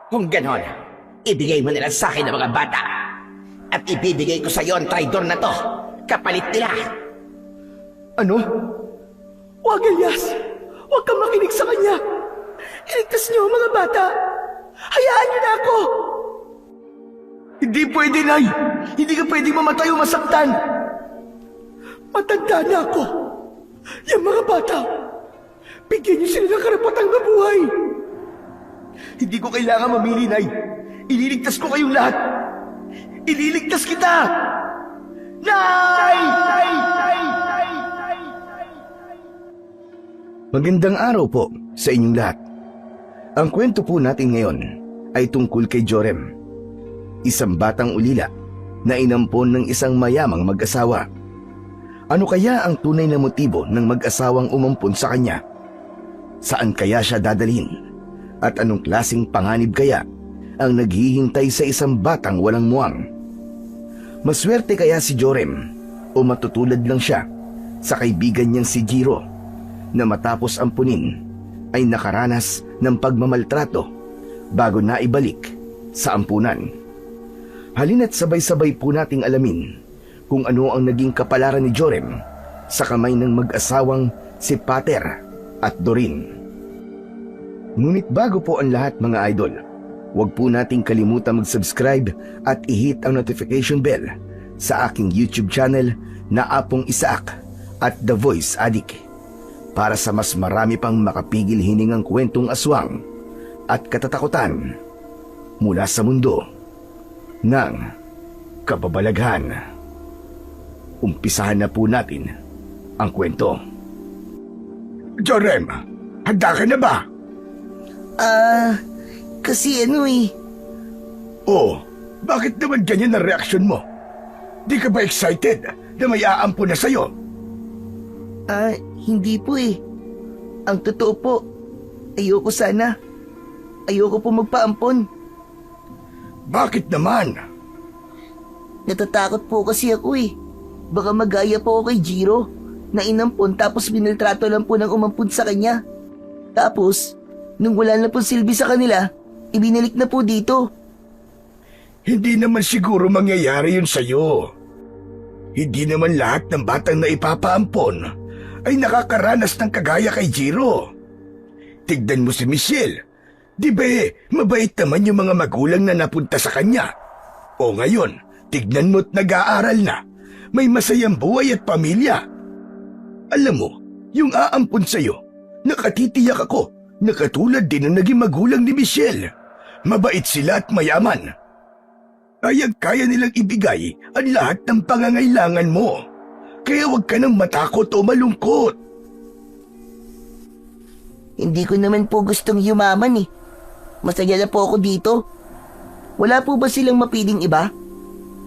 Kung ganon, ibigay mo nila sa akin ang mga bata. At ibibigay ko sa iyo ang traidor na to. Kapalit nila. Ano? Huwag, Elias! Huwag kang makinig sa kanya! Iligtas niyo ang mga bata! Hayaan niyo na ako! Hindi pwede, Nay! Hindi ka pwedeng mamatay o masaktan! Matanda na ako! Yung mga bata! Bigyan niyo sila ng karapatang mabuhay! Hindi ko kailangan mamili, Nay! Ililigtas ko kayong lahat! Ililigtas kita! Nay! Nay! Nay! Nay! Nay! Magandang araw po sa inyong lahat. Ang kwento po natin ngayon ay tungkol kay Jorem, isang batang ulila na inampon ng isang mayamang mag-asawa. Ano kaya ang tunay na motibo ng mag-asawang umampon sa kanya? Saan kaya siya dadalhin? At anong klaseng panganib kaya ang naghihintay sa isang batang walang muwang? Maswerte kaya si Jorem o matutulad lang siya sa kaibigan niyang si Jiro na matapos ampunin ay nakaranas ng pagmamaltrato bago naibalik sa ampunan? Halina't sabay-sabay po nating alamin kung ano ang naging kapalaran ni Jorem sa kamay ng mag-asawang si Pater at Doreen. Ngunit bago po ang lahat mga idol, huwag po nating kalimutan mag-subscribe at i-hit ang notification bell sa aking YouTube channel na Apong Isaac at The Voice Addict para sa mas marami pang makapigil hiningang kwentong aswang at katatakutan mula sa mundo ng kababalaghan. Umpisahan na po natin ang kwento. Jorem, handa ka na ba? Kasi ano eh. Oh, bakit naman ganyan ang reaksyon mo? Di ka ba excited na may aampun na sa'yo? Hindi po eh. Ang totoo po, ayoko sana. Ayoko po magpaampon. Bakit naman? Natatakot po kasi ako eh. Baka magaya po ako kay Jiro na inampon tapos biniltrato lang po ng umampun sa kanya. Tapos, nung wala na po silbi sa kanila, ibinalik na po dito. Hindi naman siguro mangyayari yun sa'yo. Hindi naman lahat ng batang na ipapaampon ay nakakaranas ng kagaya kay Jiro. Tignan mo si Michelle. Di ba mabait naman yung mga magulang na napunta sa kanya? O ngayon, tignan mo't nag-aaral na. May masayang buhay at pamilya. Alam mo, yung aampon sa'yo, nakatitiyak ako na katulad din ang naging magulang ni Michelle. Mabait sila at mayaman. Kaya nilang ibigay ang lahat ng pangangailangan mo. Kaya huwag ka nang matakot o malungkot. Hindi ko naman po gustong yumaman eh. Masaya na po ako dito. Wala po ba silang mapiling iba?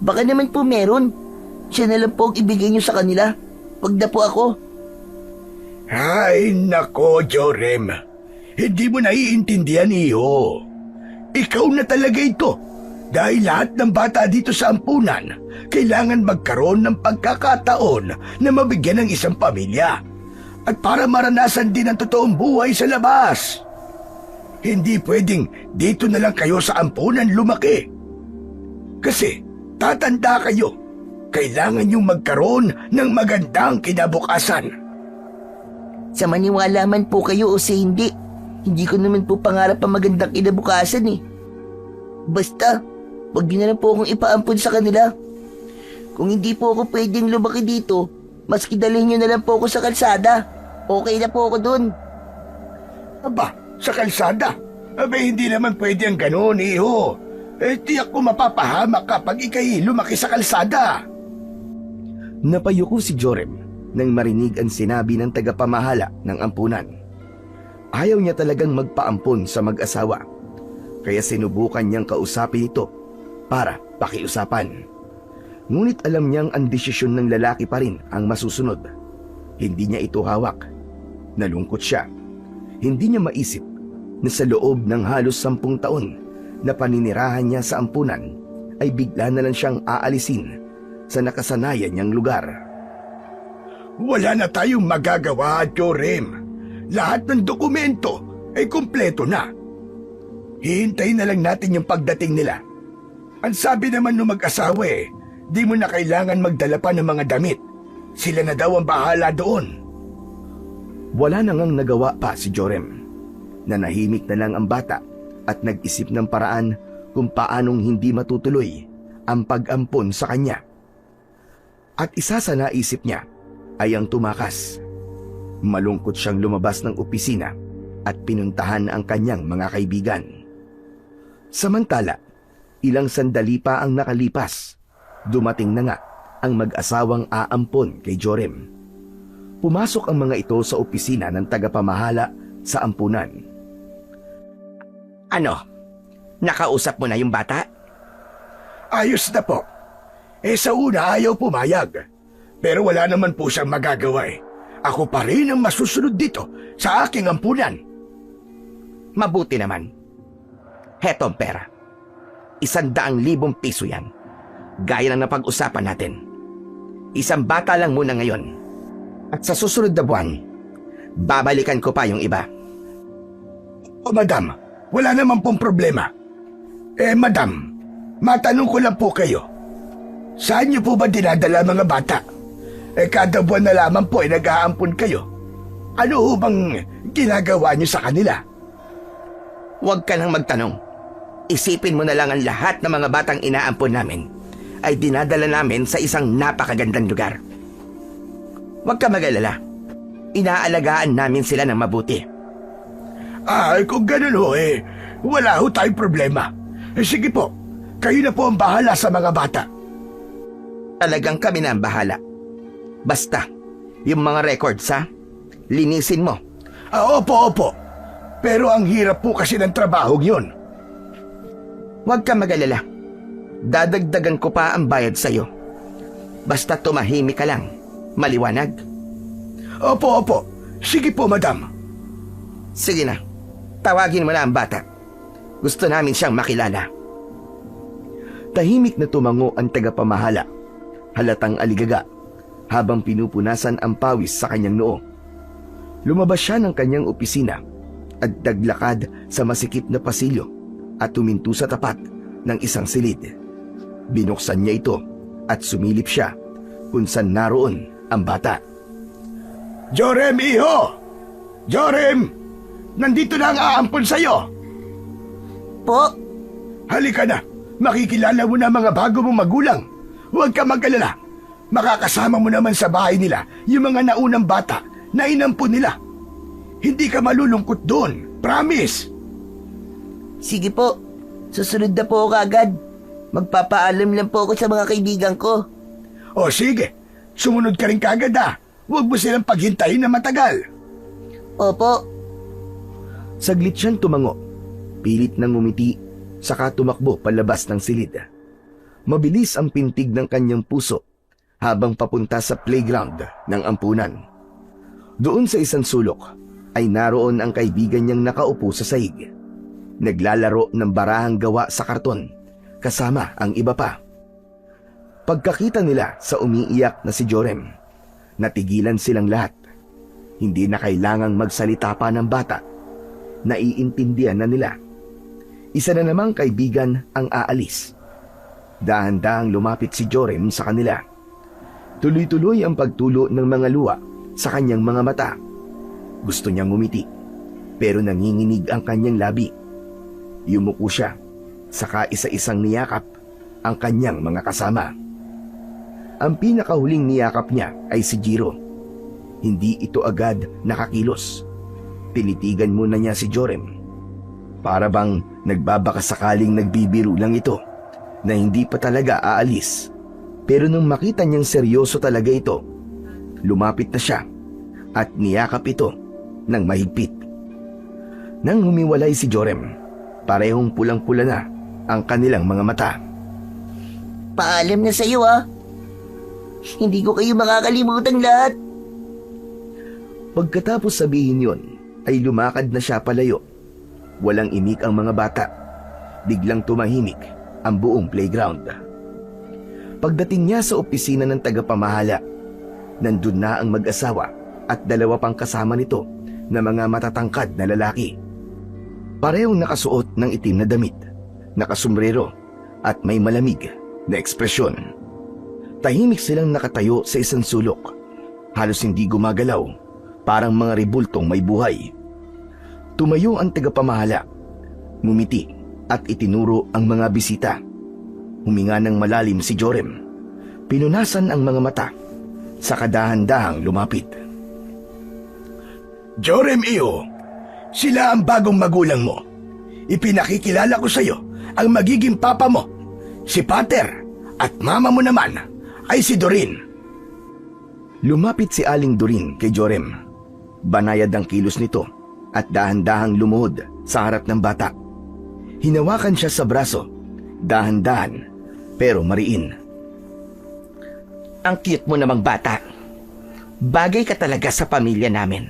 Baka naman po meron. Siya na lang po ang ibigay niyo sa kanila. Wag na po ako. Ay, nako, Jorem. Hindi mo naiintindihan, iho. Ikaw na talaga ito. Dahil lahat ng bata dito sa ampunan, kailangan magkaroon ng pagkakataon na mabigyan ng isang pamilya. At para maranasan din ang totoong buhay sa labas. Hindi pwedeng dito na lang kayo sa ampunan lumaki. Kasi tatanda kayo. Kailangan niyong magkaroon ng magandang kinabukasan. Sa maniwala man po kayo o sa hindi, hindi ko naman po pangarap ang magandang kinabukasan eh. Basta, wag niyo na lang po akong ipaampun sa kanila. Kung hindi po ako pwedeng lumaki dito, maski dalhin niyo na lang po ako sa kalsada. Okay na po ako dun. Aba, sa kalsada? Abay, hindi naman pwede ang gano'n, iho. Tiyak ko mapapahamak kapag ikay lumaki sa kalsada. Napayuko si Jorem nang marinig ang sinabi ng tagapamahala ng ampunan. Ayaw niya talagang magpaampon sa mag-asawa, kaya sinubukan niyang kausapin ito para pakiusapan. Ngunit alam niyang ang desisyon ng lalaki pa rin ang masusunod. Hindi niya ito hawak. Nalungkot siya. Hindi niya maisip na sa loob ng halos 10 taon na paninirahan niya sa ampunan ay bigla na lang siyang aalisin sa nakasanayan niyang lugar. Wala na tayong magagawa, Jorem. Lahat ng dokumento ay kumpleto na. Hihintayin na lang natin yung pagdating nila. Ang sabi naman ng mag-asawa di mo na kailangan magdala pa ng mga damit. Sila na daw ang bahala doon. Wala na ngang nagawa pa si Jorem. Nanahimik na lang ang bata at nag-isip ng paraan kung paanong hindi matutuloy ang pag-ampon sa kanya. At isa sa naisip niya ay ang tumakas. Malungkot siyang lumabas ng opisina at pinuntahan ang kanyang mga kaibigan. Samantala, ilang sandali pa ang nakalipas. Dumating na nga ang mag-asawang aampon kay Jorem. Pumasok ang mga ito sa opisina ng tagapamahala sa ampunan. Ano? Nakausap mo na yung bata? Ayos na po. Sa una ayaw pumayag. Pero wala naman po siyang magagawa Ako pa rin ang masusunod dito sa aking ampunan. Mabuti naman. Heto ang pera. 100,000 piso yan. Gaya ng napag-usapan natin. Isang bata lang muna ngayon. At sa susunod na buwan, babalikan ko pa yung iba. O madam, wala naman pong problema. Madam, matanong ko lang po kayo. Saan niyo po ba dinadala mga bata? Kada buwan na lamang po nag-aampon kayo. Ano ho bang ginagawa niyo sa kanila? Huwag ka nang magtanong. Isipin mo na lang ang lahat ng mga batang inaampon namin ay dinadala namin sa isang napakagandang lugar. Huwag ka mag-alala. Inaalagaan namin sila ng mabuti. Kung ganun ho wala ho tayong problema. Sige po, kayo na po ang bahala sa mga bata. Talagang kami na ang bahala. Basta, yung mga records linisin mo. Opo. Pero ang hirap po kasi ng trabaho yun. Huwag ka mag-alala. Dadagdagan ko pa ang bayad sa'yo. Basta tumahimik ka lang. Maliwanag? Opo. Sige po, madam. Sige na. Tawagin mo na ang bata. Gusto namin siyang makilala. Tahimik na tumango ang tagapamahala. Halatang aligaga habang pinupunasan ang pawis sa kanyang noo. Lumabas siya ng kanyang opisina at naglakad sa masikip na pasilyo at tuminto sa tapat ng isang silid. Binuksan niya ito at sumilip siya kung saan naroon ang bata. Jorem, iho! Jorem! Nandito na ang aampon sa'yo! Po, Halika na! Makikilala mo na mga bago mong magulang. Huwag ka mag-alala. Makakasama mo naman sa bahay nila yung mga naunang bata na inampon nila. Hindi ka malulungkot doon. Promise! sige po. Susunod na po ako agad. Magpapaalam lang po ako sa mga kaibigan ko. O sige, sumunod ka rin kagad Huwag mo silang paghintayin na matagal. Opo. Saglit siyang tumango. Pilit nang ngumiti, saka tumakbo palabas ng silid. Mabilis ang pintig ng kanyang puso habang papunta sa playground ng ampunan. Doon sa isang sulok ay naroon ang kaibigan niyang nakaupo sa sahig. Naglalaro ng barahang gawa sa karton kasama ang iba pa. Pagkakita nila sa umiiyak na si Jorem, natigilan silang lahat. Hindi na kailangang magsalita pa ng bata. Naiintindihan na nila. Isa na namang kaibigan ang aalis. Dahan-dahang lumapit si Jorem sa kanila. Tuloy-tuloy ang pagtulo ng mga luha sa kanyang mga mata. Gusto niyang ngumiti, pero nanginginig ang kanyang labi. Yumuko siya, saka isa-isang niyakap ang kanyang mga kasama. Ang pinakahuling niyakap niya ay si Jiro. Hindi ito agad nakakilos. Tinitigan muna niya si Jorem. Para bang nagbabakasakaling nagbibiro lang ito na hindi pa talaga aalis. Pero nung makita niyang seryoso talaga ito, lumapit na siya at niyakap ito ng mahigpit. Nang humiwalay si Jorem, parehong pulang-pula na ang kanilang mga mata. Paalam na sa'yo Hindi ko kayo makakalimutan lahat. Pagkatapos sabihin yon, ay lumakad na siya palayo. Walang imik ang mga bata. Biglang tumahimik ang buong playground. Pagdating niya sa opisina ng tagapamahala, nandun na ang mag-asawa at 2 pang kasama nito na mga matatangkad na lalaki. Parehong nakasuot ng itim na damit, nakasombrero at may malamig na ekspresyon. Tahimik silang nakatayo sa isang sulok, halos hindi gumagalaw, parang mga ribultong may buhay. Tumayo ang tagapamahala, ngumiti at itinuro ang mga bisita. Huminga ng malalim si Jorem. Pinunasan ang mga mata, sa kadahan-dahang lumapit. Jorem iyo, sila ang bagong magulang mo. Ipinakikilala ko sa iyo ang magiging papa mo, si Pater, at mama mo naman ay si Doreen. Lumapit si Aling Doreen kay Jorem. Banayad ang kilos nito at dahan-dahang lumuhod sa harap ng bata. Hinawakan siya sa braso, dahan-dahan pero mariin. Ang cute mo namang bata. Bagay ka talaga sa pamilya namin.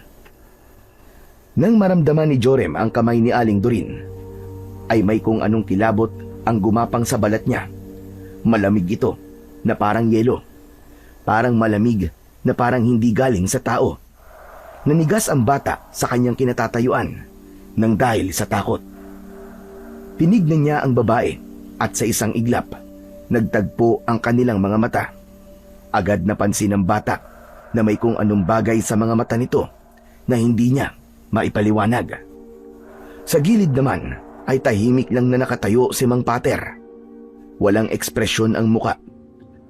Nang maramdaman ni Jorem ang kamay ni Aling Doreen, ay may kung anong kilabot ang gumapang sa balat niya. Malamig ito na parang yelo. Parang malamig na parang hindi galing sa tao. Nanigas ang bata sa kanyang kinatatayuan nang dahil sa takot. Tinignan niya ang babae at sa isang iglap, nagtagpo ang kanilang mga mata. Agad napansin ng bata na may kung anong bagay sa mga mata nito na hindi niya maipaliwanag. Sa gilid naman ay tahimik lang na nakatayo si Mang Pater. Walang ekspresyon ang muka.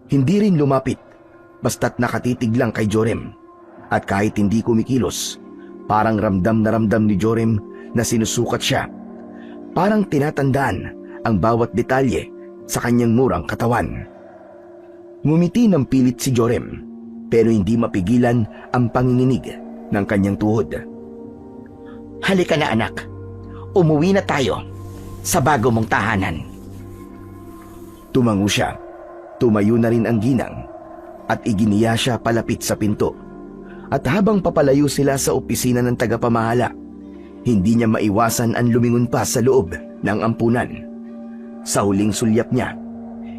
Hindi rin lumapit, basta't nakatitig lang kay Jorem. At kahit hindi kumikilos, parang ramdam na ramdam ni Jorem na sinusukat siya. Parang tinatandaan ang bawat detalye sa kanyang murang katawan. Ngumiti ng pilit si Jorem, pero hindi mapigilan ang panginginig ng kanyang tuhod. Halika na anak. Umuwi na tayo sa bago mong tahanan. Tumango siya, tumayo na rin ang ginang at iginiya siya palapit sa pinto. At habang papalayo sila sa opisina ng tagapamahala, hindi niya maiwasan ang lumingon pa sa loob ng ampunan. Sa huling sulyap niya,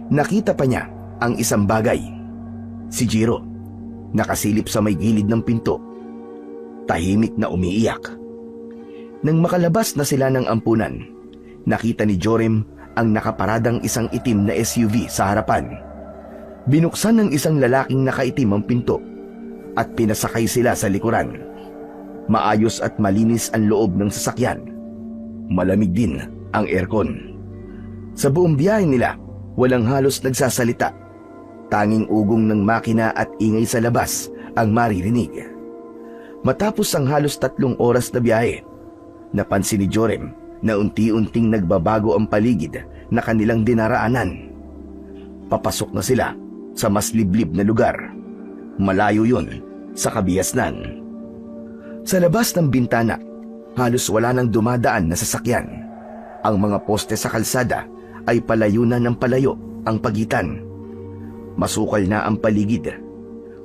nakita pa niya ang isang bagay. Si Jiro, nakasilip sa may gilid ng pinto, tahimik na umiiyak. Nang makalabas na sila ng ampunan, nakita ni Jorem ang nakaparadang isang itim na SUV sa harapan. Binuksan ng isang lalaking nakaitim ang pinto at pinasakay sila sa likuran. Maayos at malinis ang loob ng sasakyan. Malamig din ang aircon. Sa buong biyahe nila, walang halos nagsasalita. Tanging ugong ng makina at ingay sa labas ang maririnig. Matapos ang halos 3 oras na biyahe, napansin ni Jorem na unti-unting nagbabago ang paligid na kanilang dinaraanan. Papasok na sila sa mas liblib na lugar. Malayo yun sa kabiasnan. Sa labas ng bintana, halos wala nang dumadaan na sasakyan. Ang mga poste sa kalsada ay palayo na ng palayo ang pagitan. Masukal na ang paligid.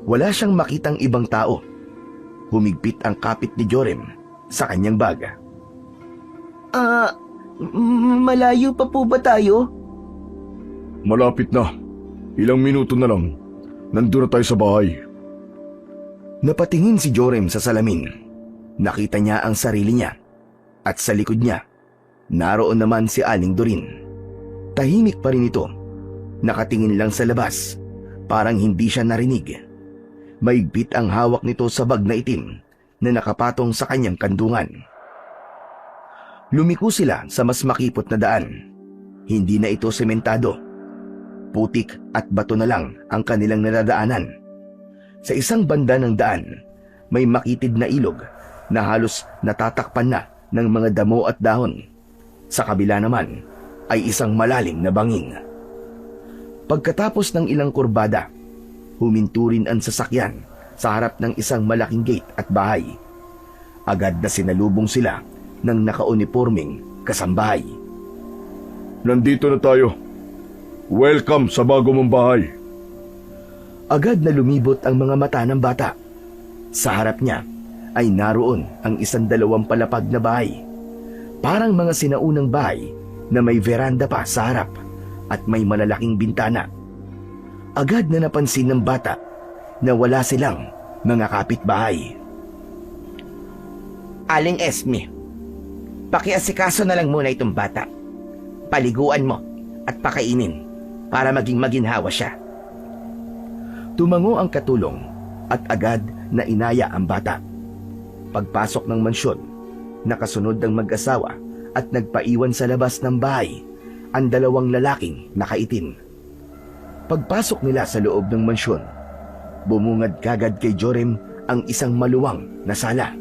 Wala siyang makitang ibang tao. Humigpit ang kapit ni Jorem sa kanyang bag. Malayo pa po ba tayo? Malapit na. Ilang minuto na lang. Nandun na tayo sa bahay. Napatingin si Jorem sa salamin. Nakita niya ang sarili niya. At sa likod niya, naroon naman si Aling Doreen. Tahimik pa rin ito. Nakatingin lang sa labas. Parang hindi siya narinig. Maigpit ang hawak nito sa bag na itim na nakapatong sa kanyang kandungan. Lumiko sila sa mas makipot na daan. Hindi na ito sementado. Putik at bato na lang ang kanilang nadadaanan. Sa isang banda ng daan, may makitid na ilog na halos natatakpan na ng mga damo at dahon. Sa kabila naman ay isang malalim na bangin. Pagkatapos ng ilang kurbada, huminto rin ang sasakyan sa harap ng isang malaking gate at bahay. Agad na sinalubong sila ng nakauniporming kasambahay. Nandito na tayo. Welcome sa bago mong bahay. Agad na lumibot ang mga mata ng bata. Sa harap niya ay naroon ang 1-2 palapag na bahay. Parang mga sinaunang bahay na may veranda pa sa harap at may malalaking bintana. Agad na napansin ng bata na wala silang mga kapitbahay. Aling Esme, pakiasikaso na lang muna itong bata. Paliguan mo at pakainin para maging maginhawa siya. Tumango ang katulong at agad na inaya ang bata. Pagpasok ng mansyon, nakasunod ang mag-asawa at nagpaiwan sa labas ng bahay ang dalawang lalaking nakaitim. Pagpasok nila sa loob ng mansyon, bumungad kagad kay Joram ang isang maluwang na sala.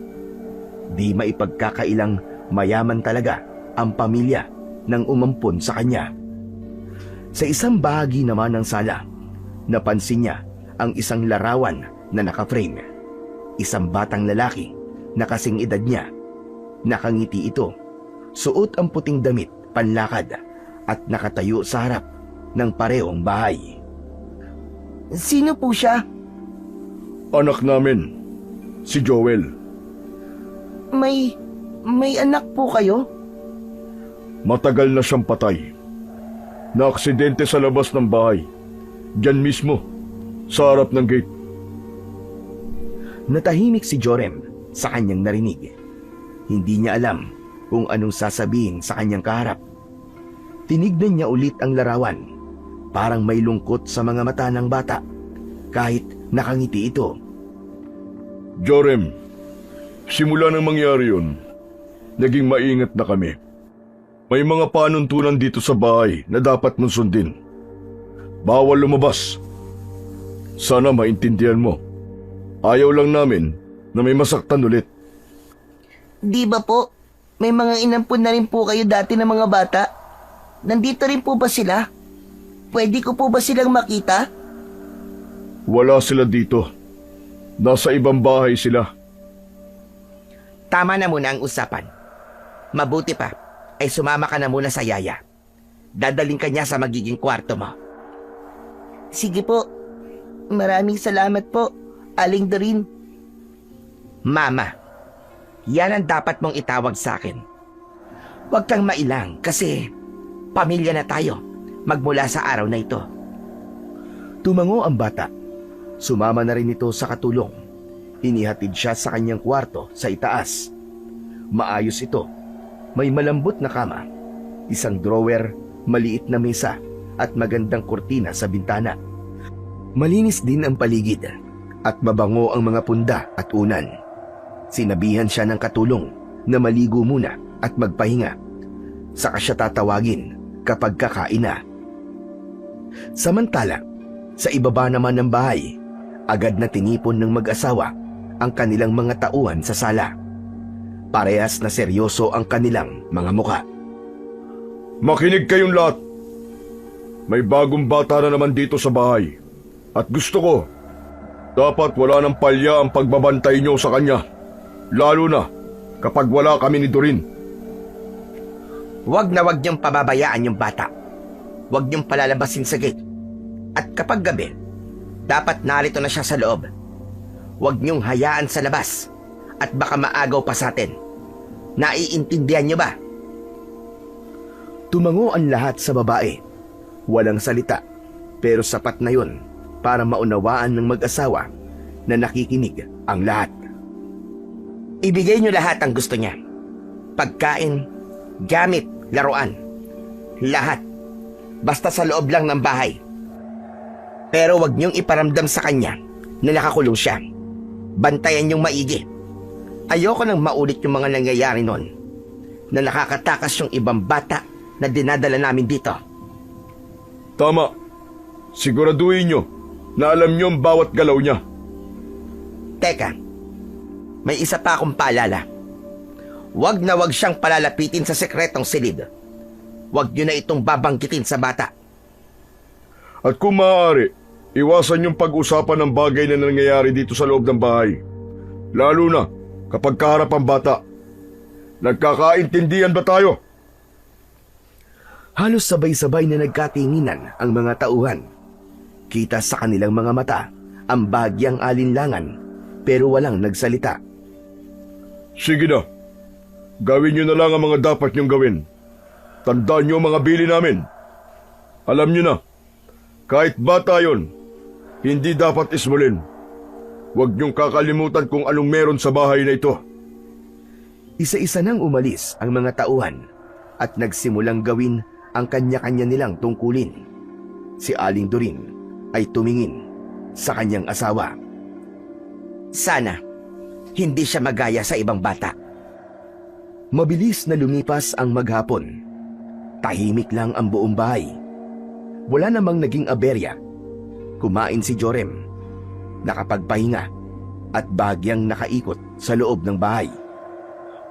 Di maipagkakailang mayaman talaga ang pamilya nang umampon sa kanya. Sa isang bahagi naman ng sala, napansin niya ang isang larawan na nakaframe. Isang batang lalaki na kasing edad niya. Nakangiti ito, suot ang puting damit, panlakad at nakatayo sa harap ng parehong bahay. Sino po siya? Anak namin, si Joel. May anak po kayo? Matagal na siyang patay. Naaksidente sa labas ng bahay. Diyan mismo, sa harap ng gate. Natahimik si Joram sa kanyang narinig. Hindi niya alam kung anong sasabihin sa kanyang kaharap. Tinignan niya ulit ang larawan. Parang may lungkot sa mga mata ng bata kahit nakangiti ito. Joram, simula nang mangyari yun, naging maingat na kami. May mga panuntunan dito sa bahay na dapat mong sundin. Bawal lumabas. Sana maintindihan mo. Ayaw lang namin na may masaktan ulit. Di ba po, may mga inampun na rin po kayo dati ng mga bata? Nandito rin po ba sila? Pwede ko po ba silang makita? Wala sila dito. Nasa ibang bahay sila. Tama na muna ang usapan. Mabuti pa ay sumama ka na muna sa yaya. Dadaling ka niya sa magiging kwarto mo. Sige po. Maraming salamat po, Aling Doreen. Mama, yan ang dapat mong itawag sa akin. Huwag kang mailang kasi pamilya na tayo magmula sa araw na ito. Tumango ang bata. Sumama na rin ito sa katulong. Inihatid siya sa kanyang kwarto sa itaas. Maayos ito. May malambot na kama, isang drawer, maliit na mesa at magandang kurtina sa bintana. Malinis din ang paligid at mabango ang mga punda at unan. Sinabihan siya ng katulong na maligo muna at magpahinga. Saka siya tatawagin kapag kakain na. Samantala, sa ibaba naman ng bahay, agad na tinipon ng mag-asawa ang kanilang mga tauhan sa sala. Parehas na seryoso ang kanilang mga muka. Makinig kayong lahat. May bagong bata na naman dito sa bahay. At gusto ko, dapat wala ng palya ang pagbabantay niyo sa kanya. Lalo na kapag wala kami ni Doreen. Huwag na huwag niyong pababayaan yung bata. Huwag niyong palalabasin sa gate. At kapag gabi, dapat narito na siya sa loob. Huwag niyong hayaan sa labas at baka maagaw pa sa atin. Naiintindihan niyo ba? Tumango ang lahat sa babae. Walang salita, pero sapat na yun para maunawaan ng mag-asawa na nakikinig ang lahat. Ibigay niyo lahat ang gusto niya. Pagkain, gamit, laruan. Lahat. Basta sa loob lang ng bahay. Pero wag niyong iparamdam sa kanya na nakakulong siya. Bantayan niyong maigi. Ayoko nang maulit yung mga nangyayari noon na nakakatakas yung ibang bata na dinadala namin dito. Tama. Siguraduhin niyo na alam niyo ang bawat galaw niya. Teka, may isa pa akong paalala. Wag na wag siyang palalapitin sa sekretong silid. Wag niyo na itong babanggitin sa bata. At kung maaari, iwasan yung pag-usapan ng bagay na nangyayari dito sa loob ng bahay. Lalo na kapag kaharap ang bata. Nagkakaintindihan ba tayo? Halos sabay-sabay na nagkatinginan ang mga tauhan. Kita sa kanilang mga mata ang bagyang alinlangan pero walang nagsalita. Sige na. Gawin niyo na lang ang mga dapat niyong gawin. Tandaan niyo ang mga bili namin. Alam niyo na, kahit bata yon, hindi dapat ismulin. Huwag niyong kakalimutan kung anong meron sa bahay na ito. Isa-isa nang umalis ang mga tauhan at nagsimulang gawin ang kanya-kanya nilang tungkulin. Si Aling Doreen ay tumingin sa kanyang asawa. Sana, hindi siya magaya sa ibang bata. Mabilis na lumipas ang maghapon. Tahimik lang ang buong bahay. Wala namang naging aberya. Kumain si Jorem. Nakapagpahinga at bahagyang nakaikot sa loob ng bahay.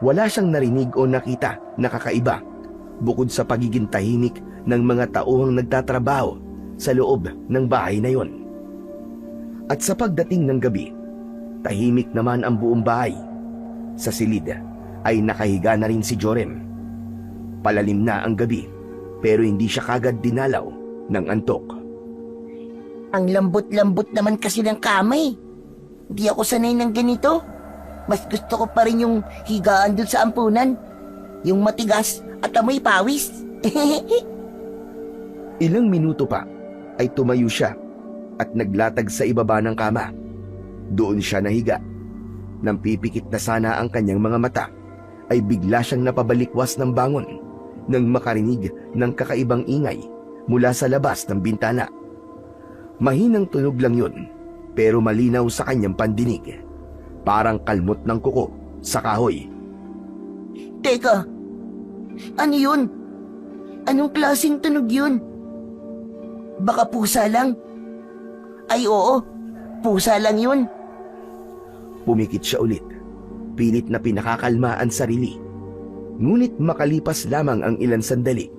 Wala siyang narinig o nakita na kakaiba bukod sa pagiging tahimik ng mga tauhang nagtatrabaho sa loob ng bahay na yon. At sa pagdating ng gabi, tahimik naman ang buong bahay. Sa silid ay nakahiga na rin si Jorem. Palalim na ang gabi pero hindi siya kagad dinalaw ng antok. Ang lambot-lambot naman kasi ng kamay. Hindi ako sanay ng ganito. Mas gusto ko pa rin yung higaan dun sa ampunan. Yung matigas at amoy pawis. Ilang minuto pa ay tumayo siya at naglatag sa ibaba ng kama. Doon siya nahiga. Nang pipikit na sana ang kanyang mga mata, ay bigla siyang napabalikwas ng bangon nang makarinig ng kakaibang ingay mula sa labas ng bintana. Mahinang tunog lang yun, pero malinaw sa kanyang pandinig. Parang kalmot ng kuko sa kahoy. Teka, ano yun? Anong klaseng tunog yun? Baka pusa lang? Ay oo, pusa lang yun. Pumikit siya ulit. Pilit na pinakakalma ang sarili. Ngunit makalipas lamang ang ilang sandali,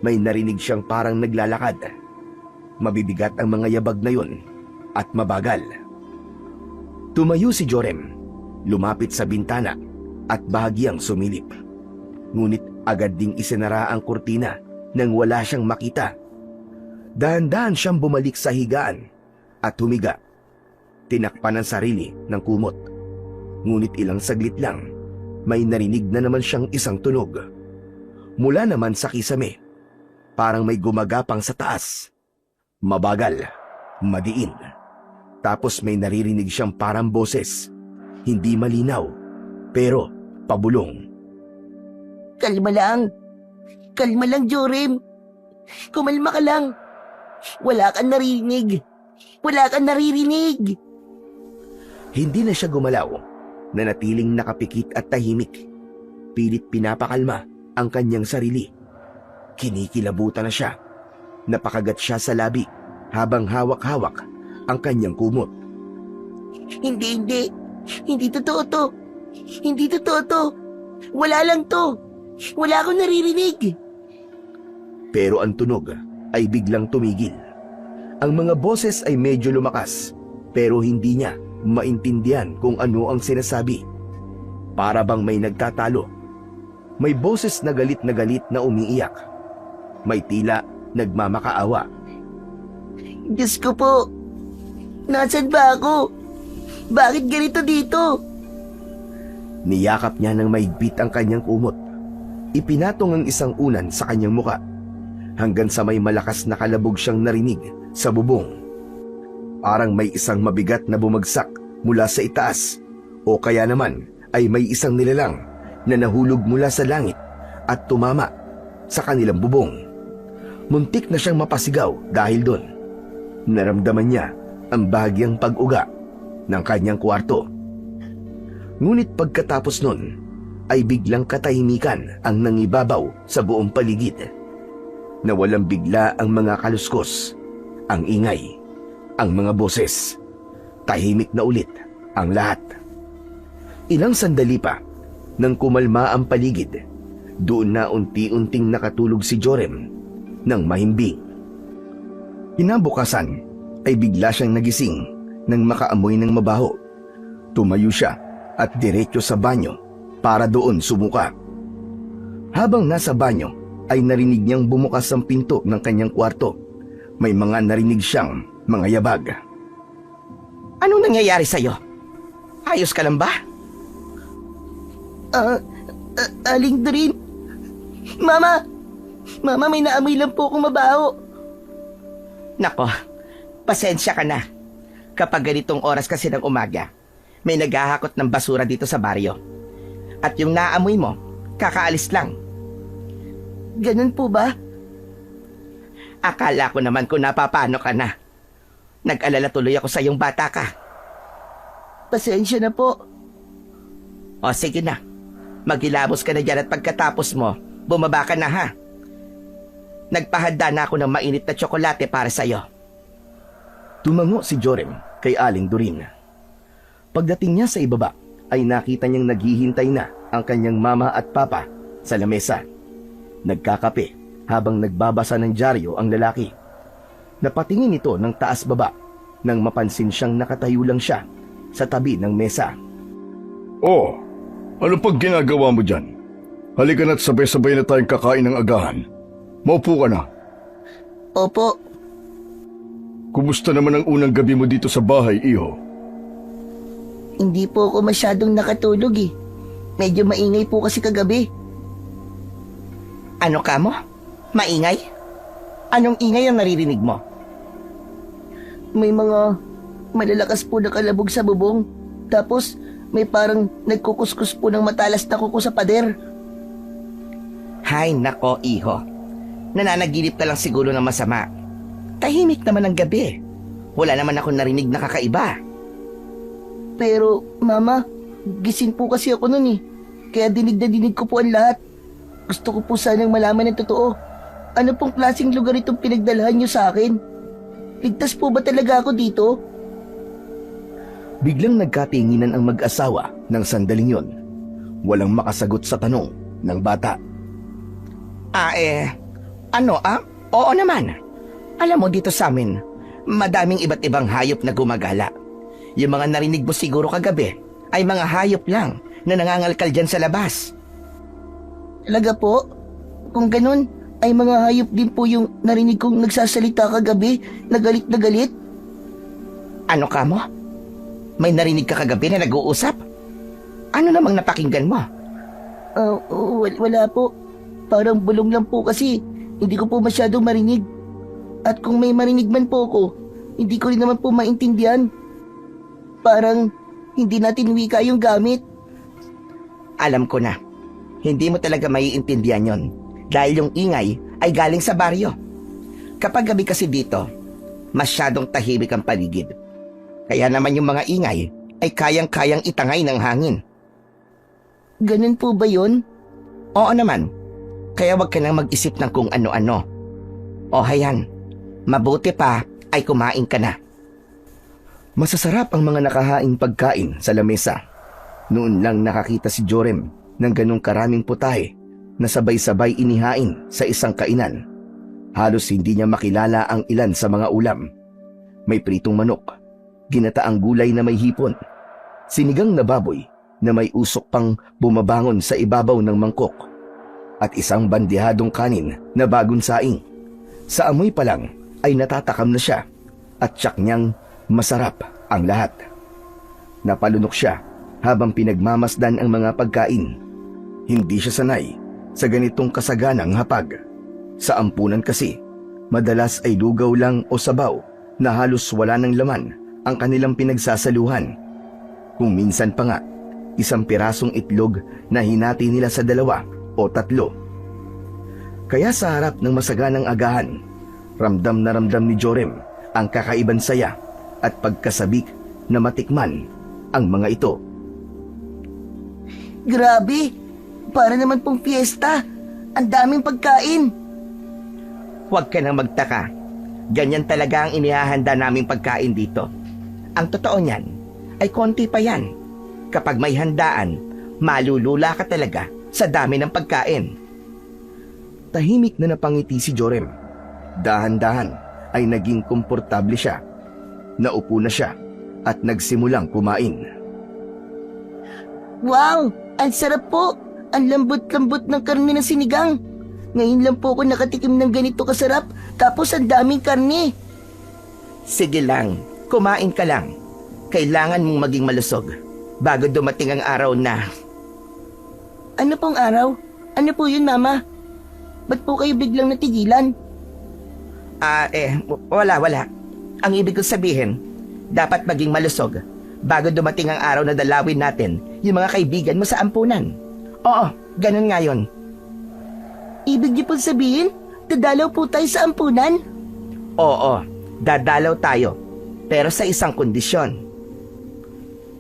may narinig siyang parang naglalakad. Mabibigat ang mga yabag na yun at mabagal. Tumayo si Jorem, lumapit sa bintana at bahagyang sumilip. Ngunit agad ding isinara ang kurtina nang wala siyang makita. Dahan-dahan siyang bumalik sa higaan at humiga. Tinakpan ang sarili ng kumot. Ngunit ilang saglit lang, may narinig na naman siyang isang tunog. Mula naman sa kisame, parang may gumagapang sa taas. Mabagal, madiin. Tapos may naririnig siyang parang boses. Hindi malinaw, pero pabulong. Kalma lang. Kalma lang, Jorem. Kumalma ka lang. Wala kang narinig. Wala kang naririnig. Hindi na siya gumalaw, nanatiling nakapikit at tahimik. Pilit pinapakalma ang kanyang sarili. Kinikilabutan na siya. Napakagat siya sa labi habang hawak-hawak ang kanyang kumot. Hindi. Hindi totoo to. Hindi totoo to. Wala lang to. Wala akong naririnig. Pero ang tunog ay biglang tumigil. Ang mga boses ay medyo lumakas, pero hindi niya maintindihan kung ano ang sinasabi. Para bang may nagtatalo. May boses na galit na umiiyak. May tila nagmamakaawa. Diyos ko po. Nasaan ba ako? Bakit ganito dito? Niyakap niya ng mahigpit ang kanyang kumot. Ipinatong ang isang unan sa kanyang muka hanggang sa may malakas na kalabog siyang narinig sa bubong. Parang may isang mabigat na bumagsak mula sa itaas o kaya naman ay may isang nilalang na nahulog mula sa langit at tumama sa kanilang bubong. Muntik na siyang mapasigaw dahil doon. Naramdaman niya ang bahagyang pag-uga ng kanyang kwarto. Ngunit pagkatapos nun, ay biglang katahimikan ang nangibabaw sa buong paligid. Nawalang bigla ang mga kaluskos, ang ingay, ang mga boses. Tahimik na ulit ang lahat. Ilang sandali pa, nang kumalma ang paligid, doon na unti-unting nakatulog si Jorem ng mahimbing. Kinabukasan ay bigla siyang nagising nang makaamoy ng mabaho. Tumayo siya at diretso sa banyo para doon sumuka. Habang nasa banyo ay narinig niyang bumukas ang pinto ng kanyang kwarto. May mga narinig siyang mga yabag. Anong nangyayari sa'yo? Ayos ka lang ba? Aling Doreen. Mama, may naamoy lang po akong mabaho. Nako, pasensya ka na. Kapag ganitong oras kasi ng umaga, may naghahakot ng basura dito sa baryo. At yung naamoy mo, kakaalis lang. Ganun po ba? Akala ko naman kung napapano ka na. Nag-alala tuloy ako sa yung bata ka. Pasensya na po. O sige na, maghilamos ka na dyan at pagkatapos mo, bumaba ka na ha. Nagpahanda na ako ng mainit na tsokolate para sa'yo. Tumango si Jorem kay Aling Doreen. Pagdating niya sa ibaba, ay nakita niyang naghihintay na ang kanyang mama at papa sa lamesa. Nagkakape habang nagbabasa ng dyaryo ang lalaki. Napatingin ito ng taas-baba nang mapansin siyang nakatayo lang siya sa tabi ng mesa. Oh, ano pag ginagawa mo dyan? Halika na't sabay-sabay na tayong kakain ng agahan. Maupo ka na. Opo, Kumusta naman ang unang gabi mo dito sa bahay, iho? hindi po ako masyadong nakatulog eh. Medyo maingay po kasi kagabi. Ano ka mo? Maingay? Anong ingay ang naririnig mo? May mga malalakas po na kalabog sa bubong. Tapos may parang nagkukuskus po ng matalas na kuko sa pader. Hay nako, iho. Nananaginip ka lang siguro ng masama. Tahimik naman ang gabi. Wala naman ako narinig na kakaiba. Pero mama, gising po kasi ako nun eh. Kaya dinig na dinig ko po ang lahat. Gusto ko po sanang malaman ng totoo. Ano pong klaseng lugar itong pinagdalhan niyo sa akin? Ligtas po ba talaga ako dito? Biglang nagkatinginan ang mag-asawa ng sandaling yon. Walang makasagot sa tanong ng bata. Oo naman. Alam mo dito sa amin, madaming iba't ibang hayop na gumagala. Yung mga narinig mo siguro kagabi ay mga hayop lang na nangangalkal dyan sa labas. Talaga po? Kung ganun, ay mga hayop din po yung narinig kong nagsasalita kagabi na galit. Ano ka mo? May narinig ka kagabi na nag-uusap? Ano namang napakinggan mo? Wala po. Parang bulong lang po kasi hindi ko po masyadong marinig. At kung may marinig man po ko, hindi ko rin naman po maintindihan. Parang hindi natin wika yung gamit. Alam ko na. Hindi mo talaga maiintindihan yon dahil yung ingay ay galing sa baryo. Kapag gabi kasi dito, masyadong tahimik ang paligid. Kaya naman yung mga ingay ay kayang-kayang itangay ng hangin. Ganun po ba yun? Oo naman. Kaya wag ka nang mag-isip ng kung ano-ano. O hayan, mabuti pa ay kumain ka na. Masasarap ang mga nakahaing pagkain sa lamesa. Noon lang nakakita si Jorem ng ganong karaming putahe na sabay-sabay inihain sa isang kainan. Halos hindi niya makilala ang ilan sa mga ulam. May pritong manok, ginataang gulay na may hipon, sinigang na baboy na may usok pang bumabangon sa ibabaw ng mangkok, at isang bandihadong kanin na bagong saing. Sa amoy pa lang ay natatakam na siya at tiyak niyang masarap ang lahat. Napalunok siya habang pinagmamasdan ang mga pagkain. Hindi siya sanay sa ganitong kasaganang hapag. Sa ampunan kasi, madalas ay lugaw lang o sabaw na halos wala ng laman ang kanilang pinagsasaluhan. Kung minsan pa nga, isang pirasong itlog na hinati nila sa 2 o 3. Kaya sa harap ng masaganang agahan, ramdam na ramdam ni Jorem ang kakaibang saya at pagkasabik na matikman ang mga ito. Grabe! Para naman pong fiesta. Ang daming pagkain. Huwag ka nang magtaka. Ganyan talaga ang inihahanda naming pagkain dito. Ang totoo niyan ay konti pa yan. Kapag may handaan, malulula ka talaga sa dami ng pagkain. Tahimik na napangiti si Jorem. Dahan-dahan ay naging komportable siya. Naupo na siya at nagsimulang kumain. Wow! Ang sarap po! Ang lambot-lambot ng karne ng sinigang. Ngayon lang po ako nakatikim ng ganito kasarap, tapos ang daming karne. Sige lang, kumain ka lang. Kailangan mong maging malusog bago dumating ang araw na... Ano pong araw? Ano po yun, Mama? Ba't po kayo biglang natigilan? Wala. Ang ibig kong sabihin, dapat maging malusog bago dumating ang araw na dalawin natin yung mga kaibigan mo sa ampunan. Oo, ganun nga yun. Ibig niyo po sabihin, dadalaw po tayo sa ampunan? Oo, dadalaw tayo. Pero sa isang kondisyon.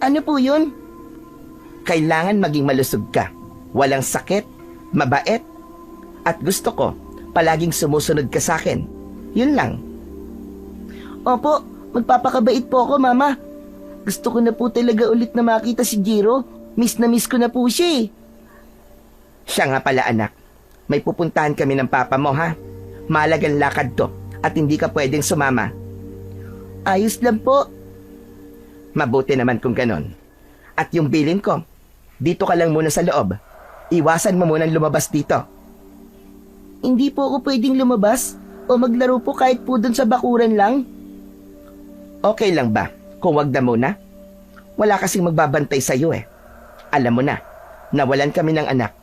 Ano po yun? Kailangan maging malusog ka. Walang sakit, mabait, at gusto ko, palaging sumusunod ka sa akin. Yun lang. Opo, magpapakabait po ako, Mama. Gusto ko na po talaga ulit na makita si Jiro. Miss na miss ko na po siya eh. Siya nga pala anak. May pupuntahan kami ng papa mo ha. Malagang lakad to at hindi ka pwedeng sumama. Ayos lang po. Mabuti naman kung ganon. At yung bilin ko, dito ka lang muna sa loob. Iwasan mo munang lumabas dito. Hindi po ako pwedeng lumabas o maglaro po kahit po dun sa bakuran lang. Okay lang ba kung wag na muna? Wala kasing magbabantay sa'yo eh. Alam mo na, nawalan kami ng anak.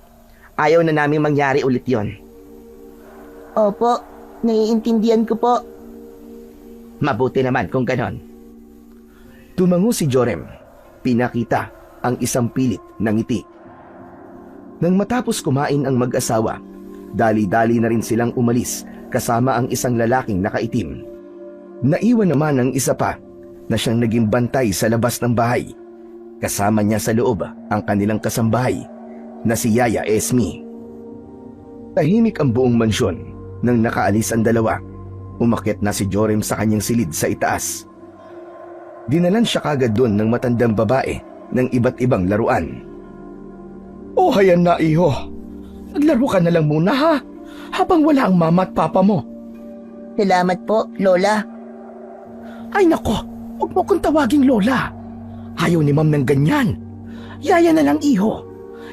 Ayaw na namin mangyari ulit yon. Opo, naiintindihan ko po. Mabuti naman kung ganon. Tumango si Jorem. Pinakita ang isang pilit na ngiti. Nang matapos kumain ang mag-asawa, dali-dali na rin silang umalis kasama ang isang lalaking nakaitim. Naiwan naman ang isa pa na siyang naging bantay sa labas ng bahay. Kasama niya sa loob ang kanilang kasambahay na si Yaya Esme. Tahimik ang buong mansyon nang nakaalis ang dalawa. Umakyat na si Jorem sa kanyang silid sa itaas. Dinalan siya kagad doon ng matandang babae ng iba't ibang laruan. O hayan na, iho. Naglaro ka na lang muna ha, habang wala ang mama at papa mo. Salamat po, Lola. Ay nako, huwag mo kong tawaging lola. Ayaw ni ma'am ng ganyan. Yaya na lang, iho.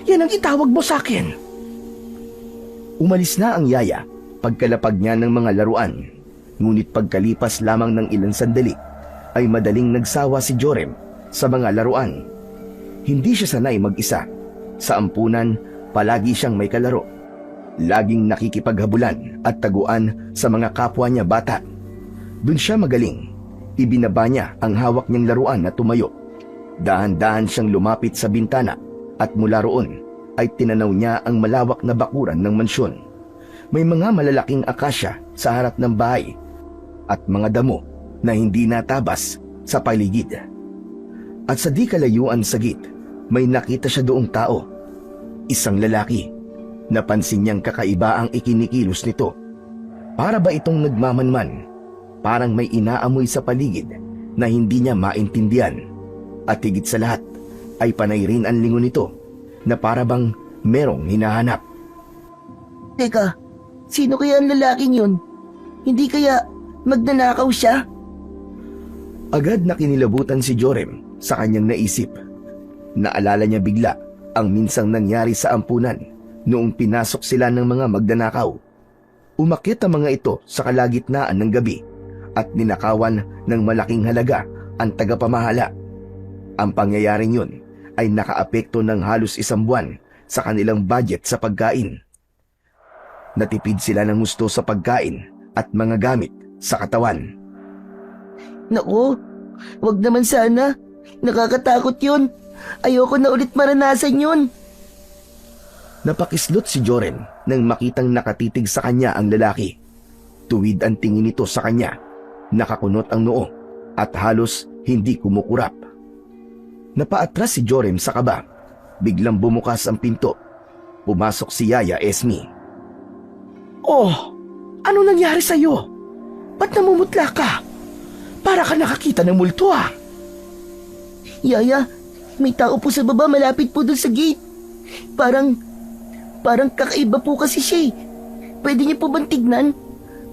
Yan ang itawag mo sa akin. Umalis na ang Yaya pagkalapag niya ng mga laruan. Ngunit pagkalipas lamang ng ilang sandali, ay madaling nagsawa si Jorem sa mga laruan. Hindi siya sanay mag-isa. Sa ampunan, palagi siyang may kalaro. Laging nakikipaghabulan at taguan sa mga kapwa niya bata. Doon siya magaling. Ibinaba niya ang hawak niyang laruan na tumayo. Dahan-dahan siyang lumapit sa bintana at mula roon ay tinanaw niya ang malawak na bakuran ng mansyon. May mga malalaking akasya sa harap ng bahay at mga damo na hindi natabas sa paligid. At sa di kalayuan sa gate, may nakita siya doong tao. Isang lalaki. Napansin niyang kakaiba ang ikinikilos nito. Para ba itong nagmamanman? Parang may inaamoy sa paligid na hindi niya maintindihan. At higit sa lahat, ay panay rin ang lingon nito na para bang merong hinahanap. Teka, sino kaya ang lalaking yun? Hindi kaya magnanakaw siya? Agad na kinilabutan si Jorem sa kanyang naisip. Naalala niya bigla ang minsang nangyari sa ampunan noong pinasok sila ng mga magnanakaw. Umakyat ang mga ito sa kalagitnaan ng gabi at ninakawan ng malaking halaga ang tagapamahala. Ang pangyayaring yun ay nakaapekto ng halos 1 buwan sa kanilang budget sa pagkain. Natipid sila ng gusto sa pagkain at mga gamit sa katawan. Naku, wag naman sana. Nakakatakot yun. Ayoko na ulit maranasan yun. Napakislot si Jorem nang makitang nakatitig sa kanya ang lalaki. Tuwid ang tingin nito sa kanya. Nakakunot ang noo at halos hindi kumukurap. Napaatras si Jorem sa kaba. Biglang bumukas ang pinto. Pumasok si Yaya Esme. Oh, ano nangyari sa'yo? Ba't namumutla ka? Para ka nakakita ng multo ah. Yaya, may tao po sa baba malapit po dun sa gate. Parang kakaiba po kasi siya eh. Pwede niyo po bang tignan?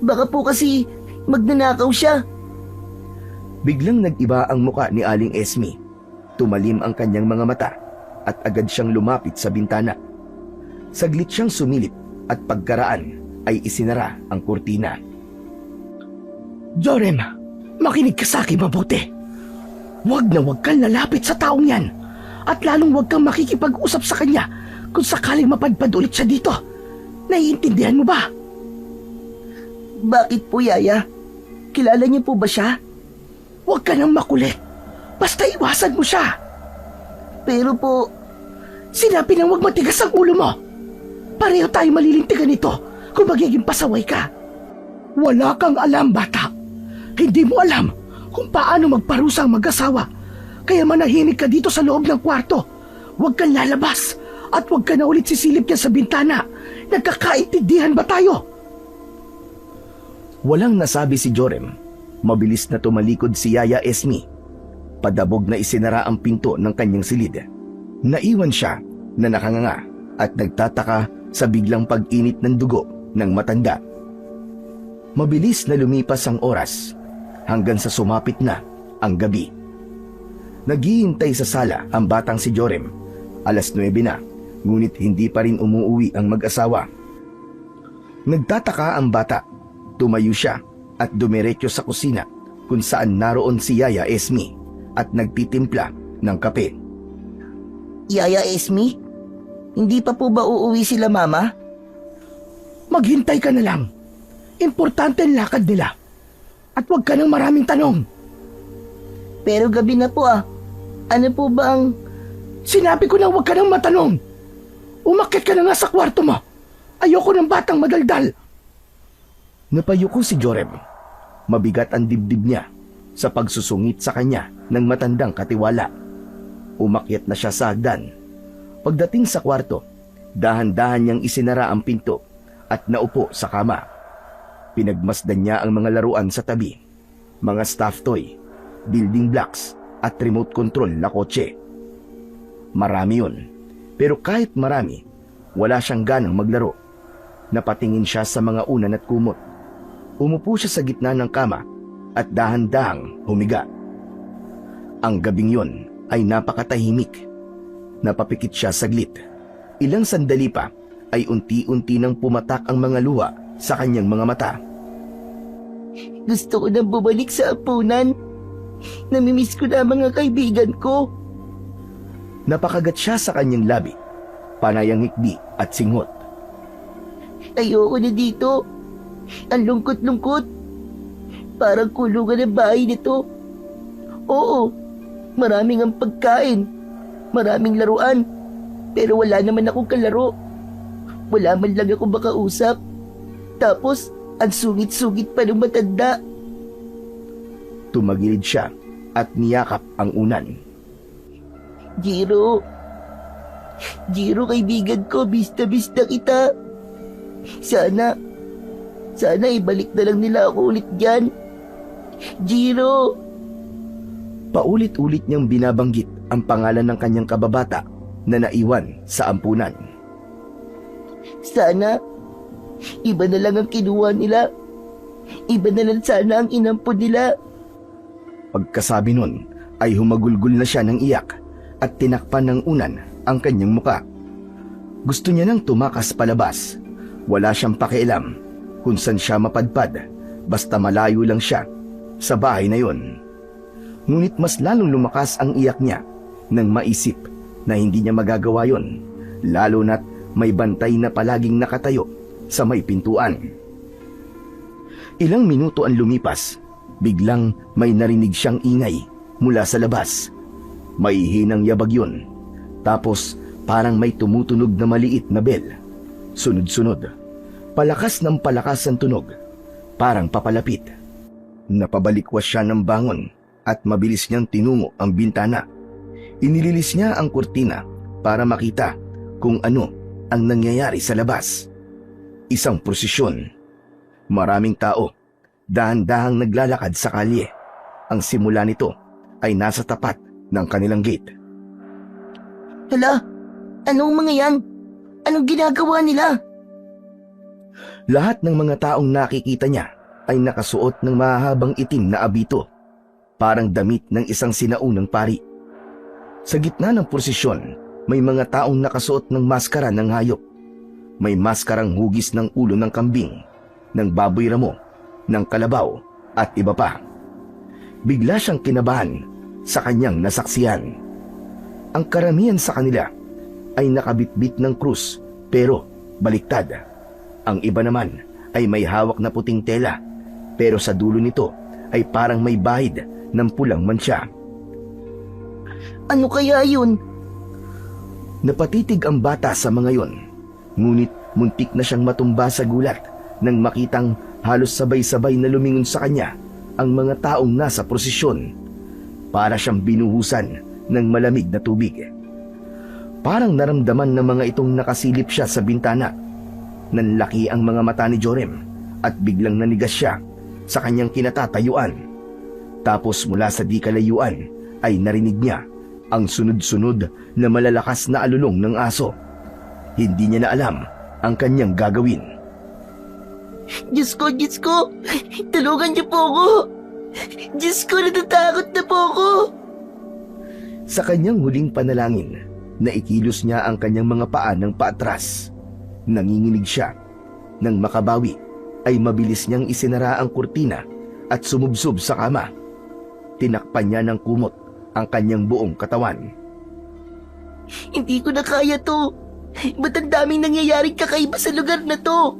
Baka po kasi magnanakaw siya. Biglang nag-iba ang muka ni Aling Esme. Tumalim ang kanyang mga mata at agad siyang lumapit sa bintana. Saglit siyang sumilip at pagkaraan ay isinara ang kurtina. Jorem, makinig ka sa akin mabuti. Huwag na huwag kang lalapit sa taong yan at lalong huwag kang makikipag-usap sa kanya kung sakaling mapadpad ulit siya dito. Naiintindihan mo ba? Bakit po, Yaya? Kilala niyo po ba siya? Huwag ka nang makulit. Basta iwasan mo siya. Pero po, Sinabi nang huwag matigas ang ulo mo. Pareho tayo malilintigan nito kung magiging pasaway ka. Wala kang alam, bata. Hindi mo alam kung paano magparusa ang mag-asawa. Kaya manahimik ka dito sa loob ng kwarto. Huwag kang lalabas at huwag ka na ulit sisilip niya sa bintana. Nagkakaintindihan ba tayo? Walang nasabi si Jorem. Mabilis na tumalikod si Yaya Esme. Padabog na isinara ang pinto ng kanyang silid. Naiwan siya na nakanganga at nagtataka sa biglang pag-init ng dugo ng matanda. Mabilis na lumipas ang oras hanggang sa sumapit na ang gabi. Naghihintay sa sala ang batang si Jorem. 9:00 na, ngunit hindi pa rin umuuwi ang mag-asawa. Nagtataka ang bata. Tumayo siya at dumiretso sa kusina kung saan naroon si Yaya Esme at nagtitimpla ng kape. Yaya Esme, hindi pa po ba uuwi sila mama? Maghintay ka na lang. Importante ang lakad nila. At huwag ka ng maraming tanong. Pero gabi na po ah. Ano po ba ang... Sinabi ko na huwag ka ng matanong. Umakyat ka na nga sa kwarto mo. Ayoko ng batang madaldal. Napayuko si Jorem. Mabigat ang dibdib niya sa pagsusungit sa kanya ng matandang katiwala. Umakyat na siya sa hagdan. Pagdating sa kwarto, dahan-dahan niyang isinara ang pinto at naupo sa kama. Pinagmasdan niya ang mga laruan sa tabi, mga stuffed toy, building blocks at remote control na kotse. Marami yun, pero kahit marami, wala siyang ganang maglaro. Napatingin siya sa mga unan at kumot. Umupo siya sa gitna ng kama at dahan-dahang humiga. Ang gabing yun ay napakatahimik. Napapikit siya saglit. Ilang sandali pa ay unti-unti nang pumatak ang mga luha sa kanyang mga mata. Gusto ko nang bumalik sa apunan. Namimiss ko na ang mga kaibigan ko. Napakagat siya sa kanyang labi, panayang hikbi at singhot. Ayoko na dito. Ang lungkot-lungkot. Parang kulungan ng bahay nito. Oo, maraming ang pagkain. Maraming laruan. Pero wala naman akong kalaro. Wala man lang ako makausap. Tapos, ang sungit-sungit pa ng matanda. Tumagilid siya at niyakap ang unan. Jiro, kaibigan ko, bista-bista kita. Sana ibalik na lang nila ako ulit dyan. Jiro! Paulit-ulit niyang binabanggit ang pangalan ng kanyang kababata na naiwan sa ampunan. Sana, iba na lang ang kinuha nila. Iba na lang sana ang inampun nila. Pagkasabi nun ay humagulgol na siya ng iyak at tinakpan ng unan ang kanyang muka. Gusto niya nang tumakas palabas. Wala siyang pakialam kung saan siya mapadpad, basta malayo lang siya sa bahay na yon. Ngunit mas lalong lumakas ang iyak niya nang maisip na hindi niya magagawa yon, lalo na't may bantay na palaging nakatayo sa may pintuan. Ilang minuto ang lumipas, biglang may narinig siyang ingay mula sa labas. May hinang yabag yun, tapos parang may tumutunog na maliit na bell. Sunod-sunod, palakas ng palakas ang tunog, parang papalapit. Napabalikwas siya ng bangon at mabilis niyang tinungo ang bintana. Inililis niya ang kurtina para makita kung ano ang nangyayari sa labas. Isang prosesyon. Maraming tao, dahan-dahang naglalakad sa kalye. Ang simula nito ay nasa tapat ng kanilang gate. Hala, anong mga yan? Anong ginagawa nila? Lahat ng mga taong nakikita niya ay nakasuot ng mahahabang itim na abito, parang damit ng isang sinaunang pari. Sa gitna ng prosesyon, may mga taong nakasuot ng maskara ng hayop. May maskarang hugis ng ulo ng kambing, ng baboy ramo, ng kalabaw at iba pa. Bigla siyang kinabahan sa kanyang nasaksihan. Ang karamihan sa kanila ay nakabitbit ng krus pero baliktad. Ang iba naman ay may hawak na puting tela pero sa dulo nito ay parang may bahid ng pulang mansya. Ano kaya yun? Napatitig ang bata sa mga yon, ngunit muntik na siyang matumba sa gulat nang makitang halos sabay-sabay na lumingon sa kanya ang mga taong nasa prosesyon. Para siyang binuhusan ng malamig na tubig. Parang naramdaman ng mga itong nakasilip siya sa bintana. Nanlaki ang mga mata ni Jorem at biglang nanigas siya sa kanyang kinatatayuan. Tapos mula sa di kalayuan ay narinig niya ang sunod-sunod na malalakas na alulong ng aso. Hindi niya na alam ang kanyang gagawin. Diyos ko, Diyos ko! Tulungan niyo po ako! Diyos ko, natatakot na po ako! Sa kanyang huling panalangin, naikilos niya ang kanyang mga paa ng paatras. Nanginginig siya. Nang makabawi, ay mabilis niyang isinara ang kurtina at sumubsob sa kama. Tinakpan niya ng kumot ang kanyang buong katawan. Hindi ko na kaya to. Ba't ang daming nangyayaring kakaiba sa lugar na to?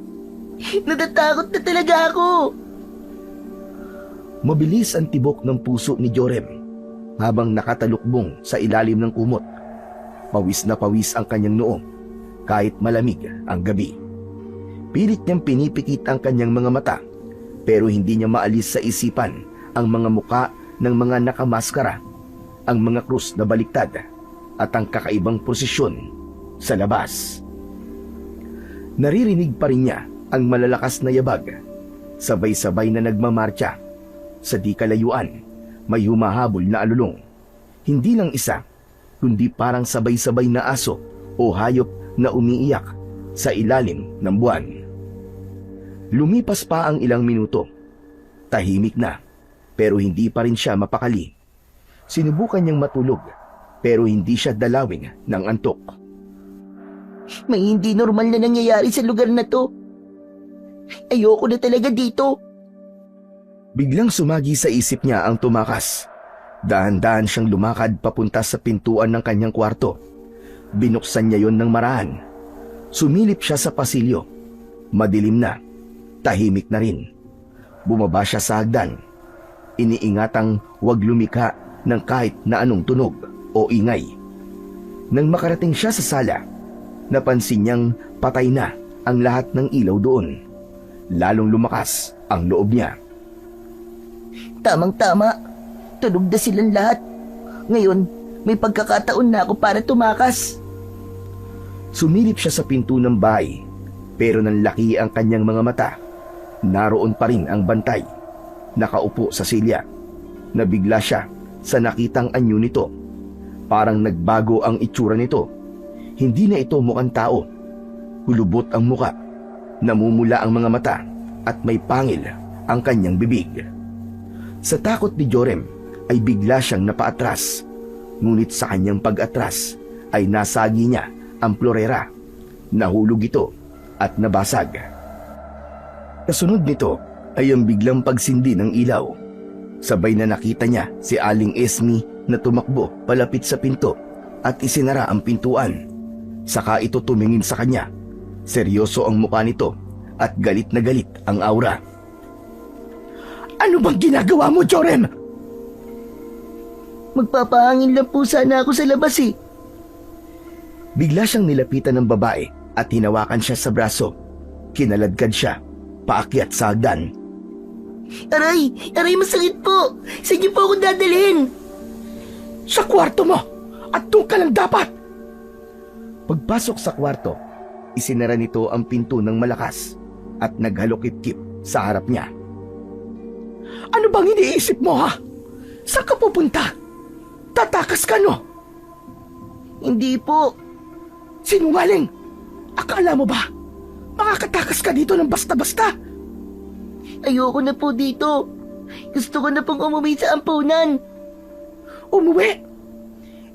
Natatakot na talaga ako. Mabilis ang tibok ng puso ni Jorem habang nakatalukbong sa ilalim ng kumot. Pawis na pawis ang kanyang noo kahit malamig ang gabi. Pilit niyang pinipikit ang kanyang mga mata pero hindi niya maalis sa isipan ang mga muka ng mga nakamaskara, ang mga krus na baliktad at ang kakaibang prosesyon sa labas. Naririnig pa rin niya ang malalakas na yabag, sabay-sabay na nagmamarcha. Sa di kalayuan, may humahabol na alulong. Hindi lang isa, kundi parang sabay-sabay na aso o hayop na umiiyak sa ilalim ng buwan. Lumipas pa ang ilang minuto. Tahimik na, pero hindi pa rin siya mapakali. Sinubukan niyang matulog, pero hindi siya dalawin ng antok. May hindi normal na nangyayari sa lugar na to. Ayoko na talaga dito. Biglang sumagi sa isip niya ang tumakas. Dahan-dahan siyang lumakad papunta sa pintuan ng kanyang kwarto. Binuksan niya yon ng maraan. Sumilip siya sa pasilyo. Madilim na. Tahimik na rin. Bumaba siya sa hagdan. Iniingatang huwag lumika ng kahit na anong tunog o ingay. Nang makarating siya sa sala, napansin niyang patay na ang lahat ng ilaw doon. Lalong lumakas ang loob niya. Tamang-tama. Tulog na silang lahat. Ngayon, may pagkakataon na ako para tumakas. Sumilip siya sa pinto ng bahay, pero nanlaki ang kanyang mga mata. Naroon pa rin ang bantay. Nakaupo sa silya. Nabigla siya sa nakitang anyo nito. Parang nagbago ang itsura nito. Hindi na ito mukhang tao. Kulubot ang muka. Namumula ang mga mata at may pangil ang kanyang bibig. Sa takot ni Jorem ay bigla siyang napaatras. Ngunit sa kanyang pag-atras ay nasagi niya ang plorera. Nahulog ito at nabasag. Kasunod nito ay ang biglang pagsindi ng ilaw. Sabay na nakita niya si Aling Esme na tumakbo palapit sa pinto at isinara ang pintuan. Saka ito tumingin sa kanya. Seryoso ang mukha nito at galit na galit ang aura. Ano bang ginagawa mo, Jorem? Magpapahangin lang po sana ako sa labas eh. Bigla siyang nilapitan ng babae at hinawakan siya sa braso. Kinaladkad siya, paakyat sa hagdan. Aray! Aray, masakit po! Saan niyo po ako dadalhin? Sa kwarto mo! At doon ka lang dapat! Pagpasok sa kwarto, isinara nito ang pinto ng malakas at naghalokip-kip sa harap niya. Ano bang iniisip mo, ha? Saan ka pupunta? Tatakas ka, no? Hindi po. Sinungaling! Akala mo ba makakatakas ka dito ng basta-basta? Ayoko na po dito. Gusto ko na pong umuwi sa ampunan. Umuwi?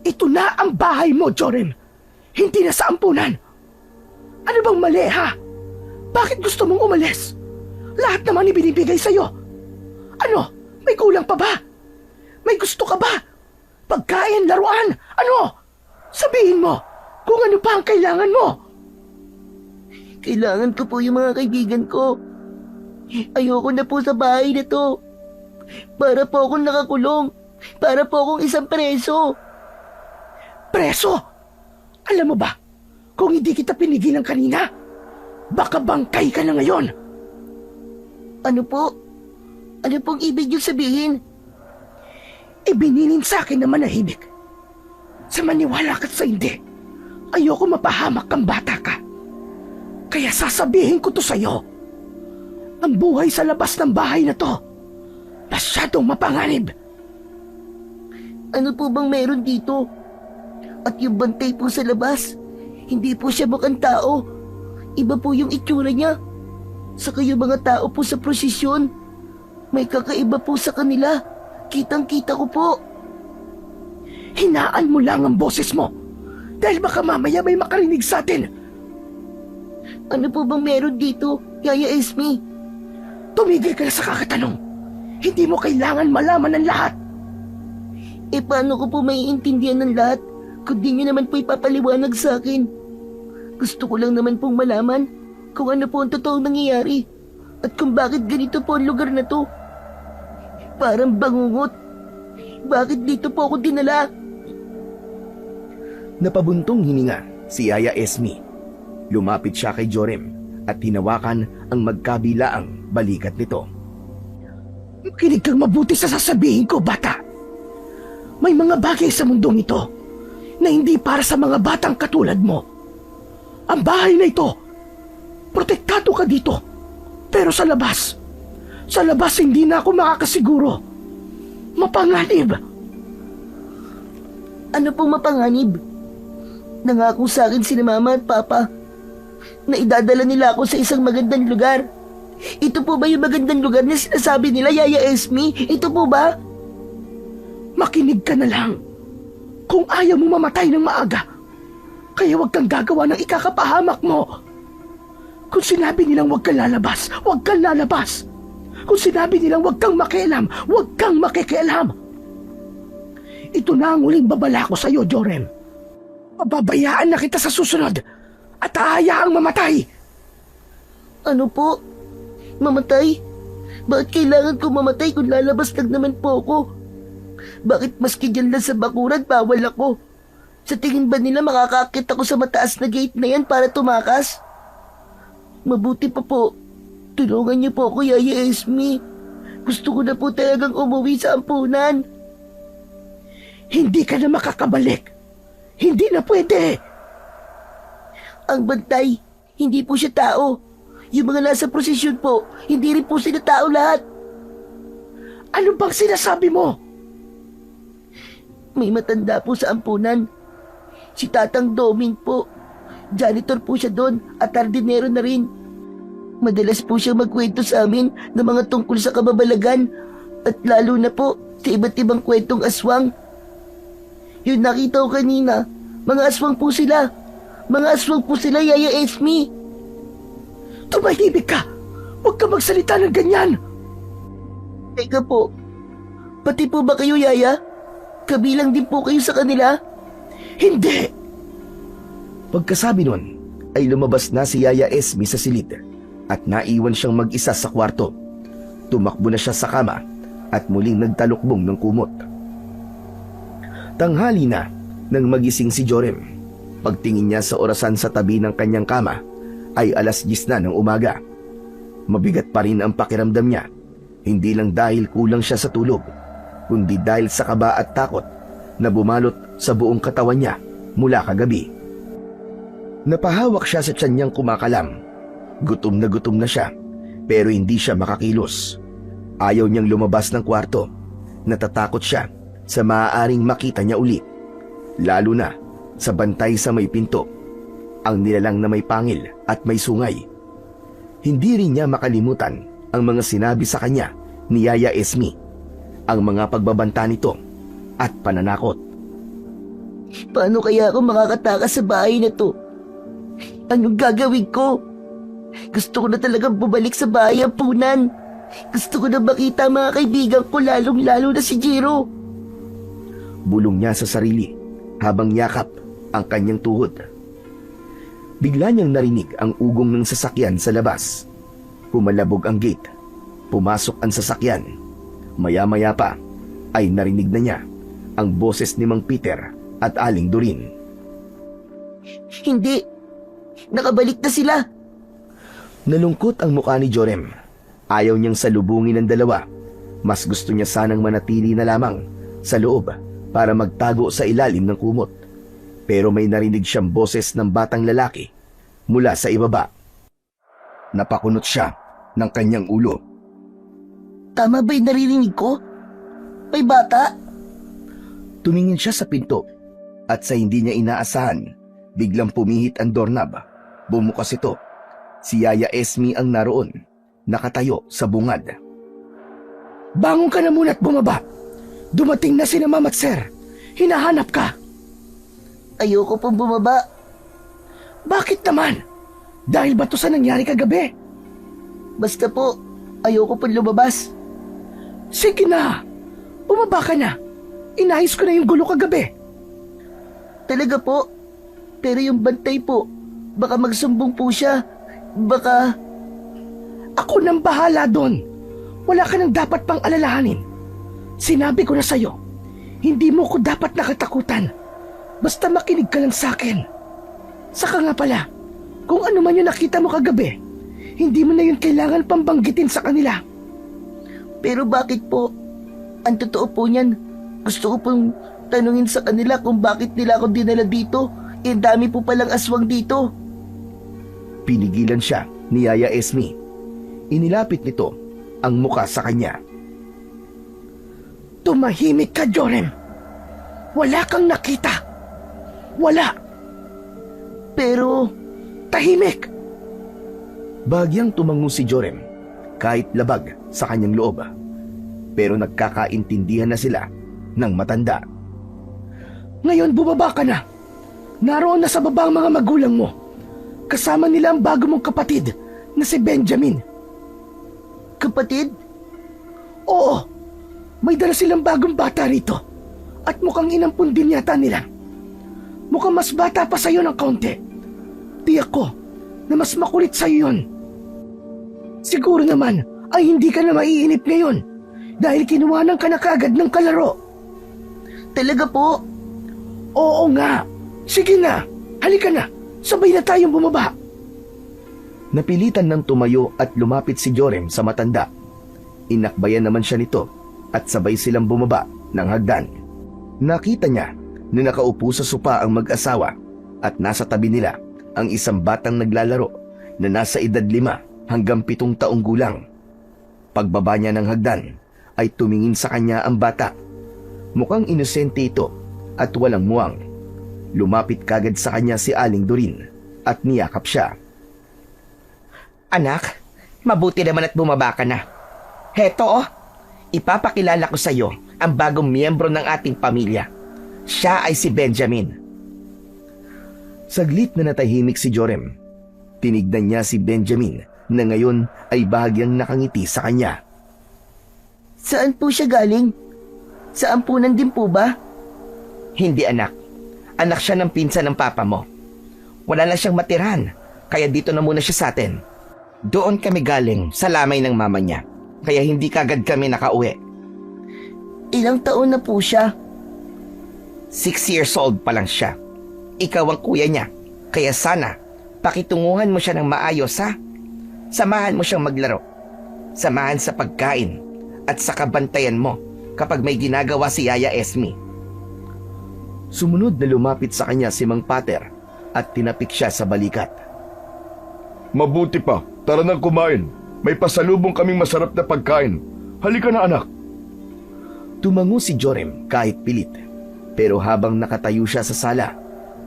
Ito na ang bahay mo, Jorem. Hindi na sa ampunan. Ano bang mali, ha? Bakit gusto mong umalis? Lahat naman ibinibigay sa'yo. Ano? May kulang pa ba? May gusto ka ba? Pagkain, laruan? Ano? Sabihin mo kung ano pa ang kailangan mo. Kailangan ko po yung mga kaibigan ko. Ayoko na po sa bahay na to. Para po akong nakakulong. Para po akong isang preso. Preso? Alam mo ba, kung hindi kita pinigilan kanina, baka bangkay ka na ngayon. Ano po? Ano pong ibig niyo sabihin? Ibinilin sa akin na manahimik. Sa maniwala ka't sa hindi, ayoko mapahamak kang bata ka. Kaya sasabihin ko to sa'yo. Ang buhay sa labas ng bahay na to, masyadong mapanganib. Ano po bang meron dito? At yung bantay po sa labas, hindi po siya mukhang tao. Iba po yung itsura niya. Saka yung mga tao po sa prosesyon, may kakaiba po sa kanila. Kitang-kita ko po. Hinaan mo lang ang boses mo, dahil baka mamaya may makarinig sa atin. Ano po bang meron dito, Yaya Esme? Tumigil ka na sa kakatanong. Hindi mo kailangan malaman ang lahat. Paano ko po maiintindihan ng lahat kung di niyo naman po ipapaliwanag sa akin? Gusto ko lang naman pong malaman kung ano po ang totoong nangyayari at kung bakit ganito po ang lugar na to. Parang bangungot. Bakit dito po ako dinala? Napabuntong hininga si Yaya Esme. Lumapit siya kay Jorem at hinawakan ang magkabilaang balikat nito. Makinig kang mabuti sa sasabihin ko, bata. May mga bagay sa mundong ito na hindi para sa mga batang katulad mo. Ang bahay na ito, protektado ka dito. Pero sa labas hindi na ako makakasiguro. Mapanganib. Ano pong mapanganib? Nangako sa akin sina Mama at Papa na idadala nila ako sa isang magandang lugar. Ito po ba yung magandang lugar na sinasabi nila, Yaya Esme? Ito po ba? Makinig ka na lang. Kung ayaw mo mamatay ng maaga, kaya huwag kang gagawa ng ikakapahamak mo. Kung sinabi nilang huwag kang lalabas, huwag kang lalabas. Kung sinabi nilang huwag kang makialam, huwag kang makikialam. Ito na ang huling babala ko sa iyo, Jorem. Pababayaan na kita sa susunod at hahayaang mamatay. Ano po? Mamatay? Bakit kailangan ko mamatay kung lalabas lang naman po ako? Bakit maski dyan lang sa bakuran, bawal ako? Sa tingin ba nila makakakit ako sa mataas na gate na yan para tumakas? Mabuti pa po. Tulungan niyo po ako, Yaya Esme. Gusto ko na po talagang umuwi sa ampunan. Hindi ka na makakabalik. Hindi na pwede. Ang bantay, hindi po siya tao. Yung mga nasa prosesyon po, hindi rin po sila tao lahat. Ano bang sinasabi mo? May matanda po sa ampunan. Si Tatang Doming po. Janitor po siya doon at hardinero na rin. Madalas po siyang magkwento sa amin ng mga tungkol sa kababalagan at lalo na po sa iba't ibang kwentong aswang. Yung nakita ko kanina, mga aswang po sila. Mga aswang po sila, Yaya Esme. Tumahimik ka! Huwag ka magsalita ng ganyan! Teka po, pati po ba kayo, Yaya? Kabilang din po kayo sa kanila? Hindi! Pagkasabi nun, ay lumabas na si Yaya Esme sa silid at naiwan siyang mag-isa sa kwarto. Tumakbo na siya sa kama at muling nagtalukbong ng kumot. Tanghali na nang magising si Jorem. Pagtingin niya sa orasan sa tabi ng kanyang kama ay 10:00 na ng umaga. Mabigat pa rin ang pakiramdam niya, hindi lang dahil kulang siya sa tulog, kundi dahil sa kaba at takot na bumalot sa buong katawan niya mula kagabi. Napahawak siya sa tiyan niyang kumakalam. Gutom na siya, pero hindi siya makakilos. Ayaw niyang lumabas ng kwarto. Natatakot siya sa maaaring makita niya uli, lalo na sa bantay sa may pinto, ang nilalang na may pangil at may sungay. Hindi rin niya makalimutan ang mga sinabi sa kanya ni Yaya Esme, ang mga pagbabanta nito at pananakot. Paano kaya ako makakatakas sa bahay na to? Anong gagawin ko? Gusto ko na talagang bumalik sa bahay ampunan. Gusto ko na makita ang mga kaibigan ko, lalong-lalo na si Jiro. Bulong niya sa sarili habang yakap ang kanyang tuhod. Bigla niyang narinig ang ugong ng sasakyan sa labas. Pumalabog ang gate. Pumasok ang sasakyan. Maya-maya pa ay narinig na niya ang boses ni Mang Peter at Aling Doreen. Hindi. Nakabalik na sila. Nalungkot ang mukha ni Jorem. Ayaw niyang salubungin ang dalawa. Mas gusto niya sanang manatili na lamang sa loob para magtago sa ilalim ng kumot. Pero may narinig siyang boses ng batang lalaki mula sa ibaba. Napakunot siya ng kanyang ulo. Tama ba yung naririnig ko? May bata? Tumingin siya sa pinto at sa hindi niya inaasahan, biglang pumihit ang doorknob. Bumukas ito. Si Yaya Esme ang naroon, nakatayo sa bungad. Bangon ka na muna at bumaba. Dumating na sina Mama at Sir. Hinahanap ka. Ayoko pong bumaba. Bakit naman? Dahil ba to sa nangyari kagabi? Basta po, ayoko pong lumabas. Sige na. Bumaba ka na. Inayos ko na yung gulo kagabi. Talaga po. Pero yung bantay po, baka magsumbong po siya. Baka... Ako nang bahala doon. Wala ka nang dapat pang alalahanin. Sinabi ko na sa'yo, hindi mo ko dapat nakatakutan. Basta makinig ka lang sa akin. Saka nga pala, kung ano man yung nakita mo kagabi, hindi mo na yun kailangan pambanggitin sa kanila. Pero bakit po? Ang totoo po niyan, gusto ko pong tanungin sa kanila kung bakit nila ako dinala dito. Eh dami po palang aswang dito. Pinigilan siya ni Yaya Esme. Inilapit nito ang muka sa kanya. Tumahimik ka, Jorem. Wala kang nakita. Wala. Pero... Tahimik! Bagyang tumango si Jorem, kahit labag sa kanyang loob. Pero nagkakaintindihan na sila ng matanda. Ngayon bumaba ka na. Naroon na sa baba ang mga magulang mo. Kasama nila ang bago mong kapatid na si Benjamin. Kapatid? Oo, may dala silang bagong bata rito. At mukhang inampun din yata nila. Mukhang mas bata pa sa'yo ng kaunti. Tiyak ko na mas makulit sa'yo yun. Siguro naman ay hindi ka na maiinip ngayon dahil kinuhanan ka na kagad ng kalaro. Talaga po? Oo nga. Sige na, halika na. Sabay na tayong bumaba. Napilitan ng tumayo at lumapit si Jorem sa matanda. Inakbayan naman siya nito at sabay silang bumaba ng hagdan. Nakita niya na nakaupo sa sopa ang mag-asawa at nasa tabi nila ang isang batang naglalaro na nasa edad 5 hanggang 7 taong gulang. Pagbaba niya ng hagdan ay tumingin sa kanya ang bata. Mukhang inosente ito at walang muwang. Lumapit kagad sa kanya si Aling Doreen at niyakap siya. Anak, mabuti naman at bumaba ka na. Heto ipapakilala ko sa iyo ang bagong miyembro ng ating pamilya. Siya ay si Benjamin. Saglit na natahimik si Jorem. Tinignan niya si Benjamin na ngayon ay bahagyang nakangiti sa kanya. Saan po siya galing? Sa ampunan din po ba? Hindi anak. Anak siya ng pinsan ng papa mo. Wala na siyang matirahan, kaya dito na muna siya sa atin. Doon kami galing sa lamay ng mama niya, kaya hindi kagad kami nakauwi. Ilang taon na po siya? 6 years old pa lang siya. Ikaw ang kuya niya, kaya sana pakitunguhan mo siya ng maayos ha. Samahan mo siyang maglaro. Samahan sa pagkain at sa kabantayan mo kapag may ginagawa si Yaya Esme. Sumunod na lumapit sa kanya si Mang Pater at tinapik siya sa balikat. Mabuti pa, tara nang kumain. May pasalubong kaming masarap na pagkain. Halika na anak. Tumango si Jorem kahit pilit. Pero habang nakatayo siya sa sala,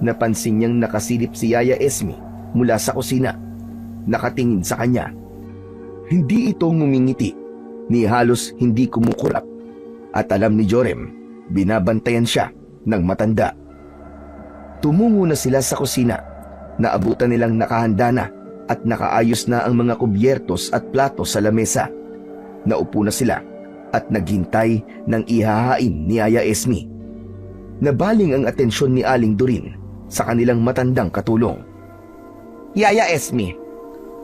napansin niyang nakasilip si Yaya Esme mula sa kusina. Nakatingin sa kanya. Hindi ito ngumingiti, ni halos hindi kumukurap. At alam ni Jorem, binabantayan siya ng matanda. Tumungo na sila sa kusina. Naabutan nilang nakahanda na at nakaayos na ang mga kubyertos at plato sa lamesa. Naupo na sila at naghintay ng ihahain ni Yaya Esme. Nabaling ang atensyon ni Aling Doreen sa kanilang matandang katulong. Yaya Esme,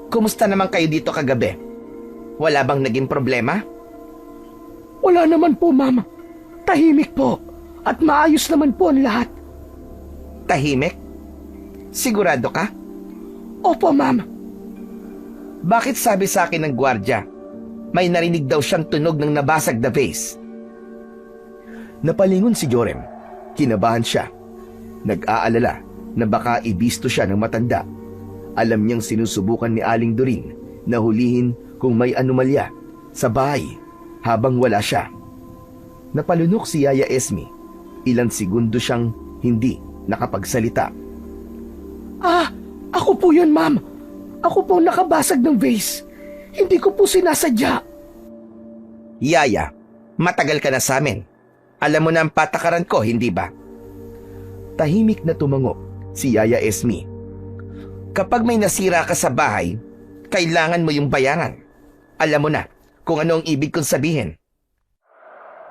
kumusta naman kayo dito kagabi? Wala bang naging problema? Wala naman po, Mama. Tahimik po at maayos naman po ang lahat. Tahimik? Sigurado ka? Opo, ma'am. Bakit sabi sa akin ng gwardya, may narinig daw siyang tunog ng nabasag na vase? Napalingon si Jorem. Kinabahan siya. Nag-aalala na baka ibisto siya ng matanda. Alam niyang sinusubukan ni Aling Doreen na hulihin kung may anomalya sa bahay habang wala siya. Napalunok si Yaya Esme. Ilang segundo siyang hindi nakapagsalita. Ako po yun, ma'am. Ako po nakabasag ng vase. Hindi ko po sinasadya. Yaya, matagal ka na sa amin. Alam mo na ang patakaran ko, hindi ba? Tahimik na tumango si Yaya Esme. Kapag may nasira ka sa bahay, kailangan mo yung bayaran. Alam mo na kung ano ang ibig kong sabihin.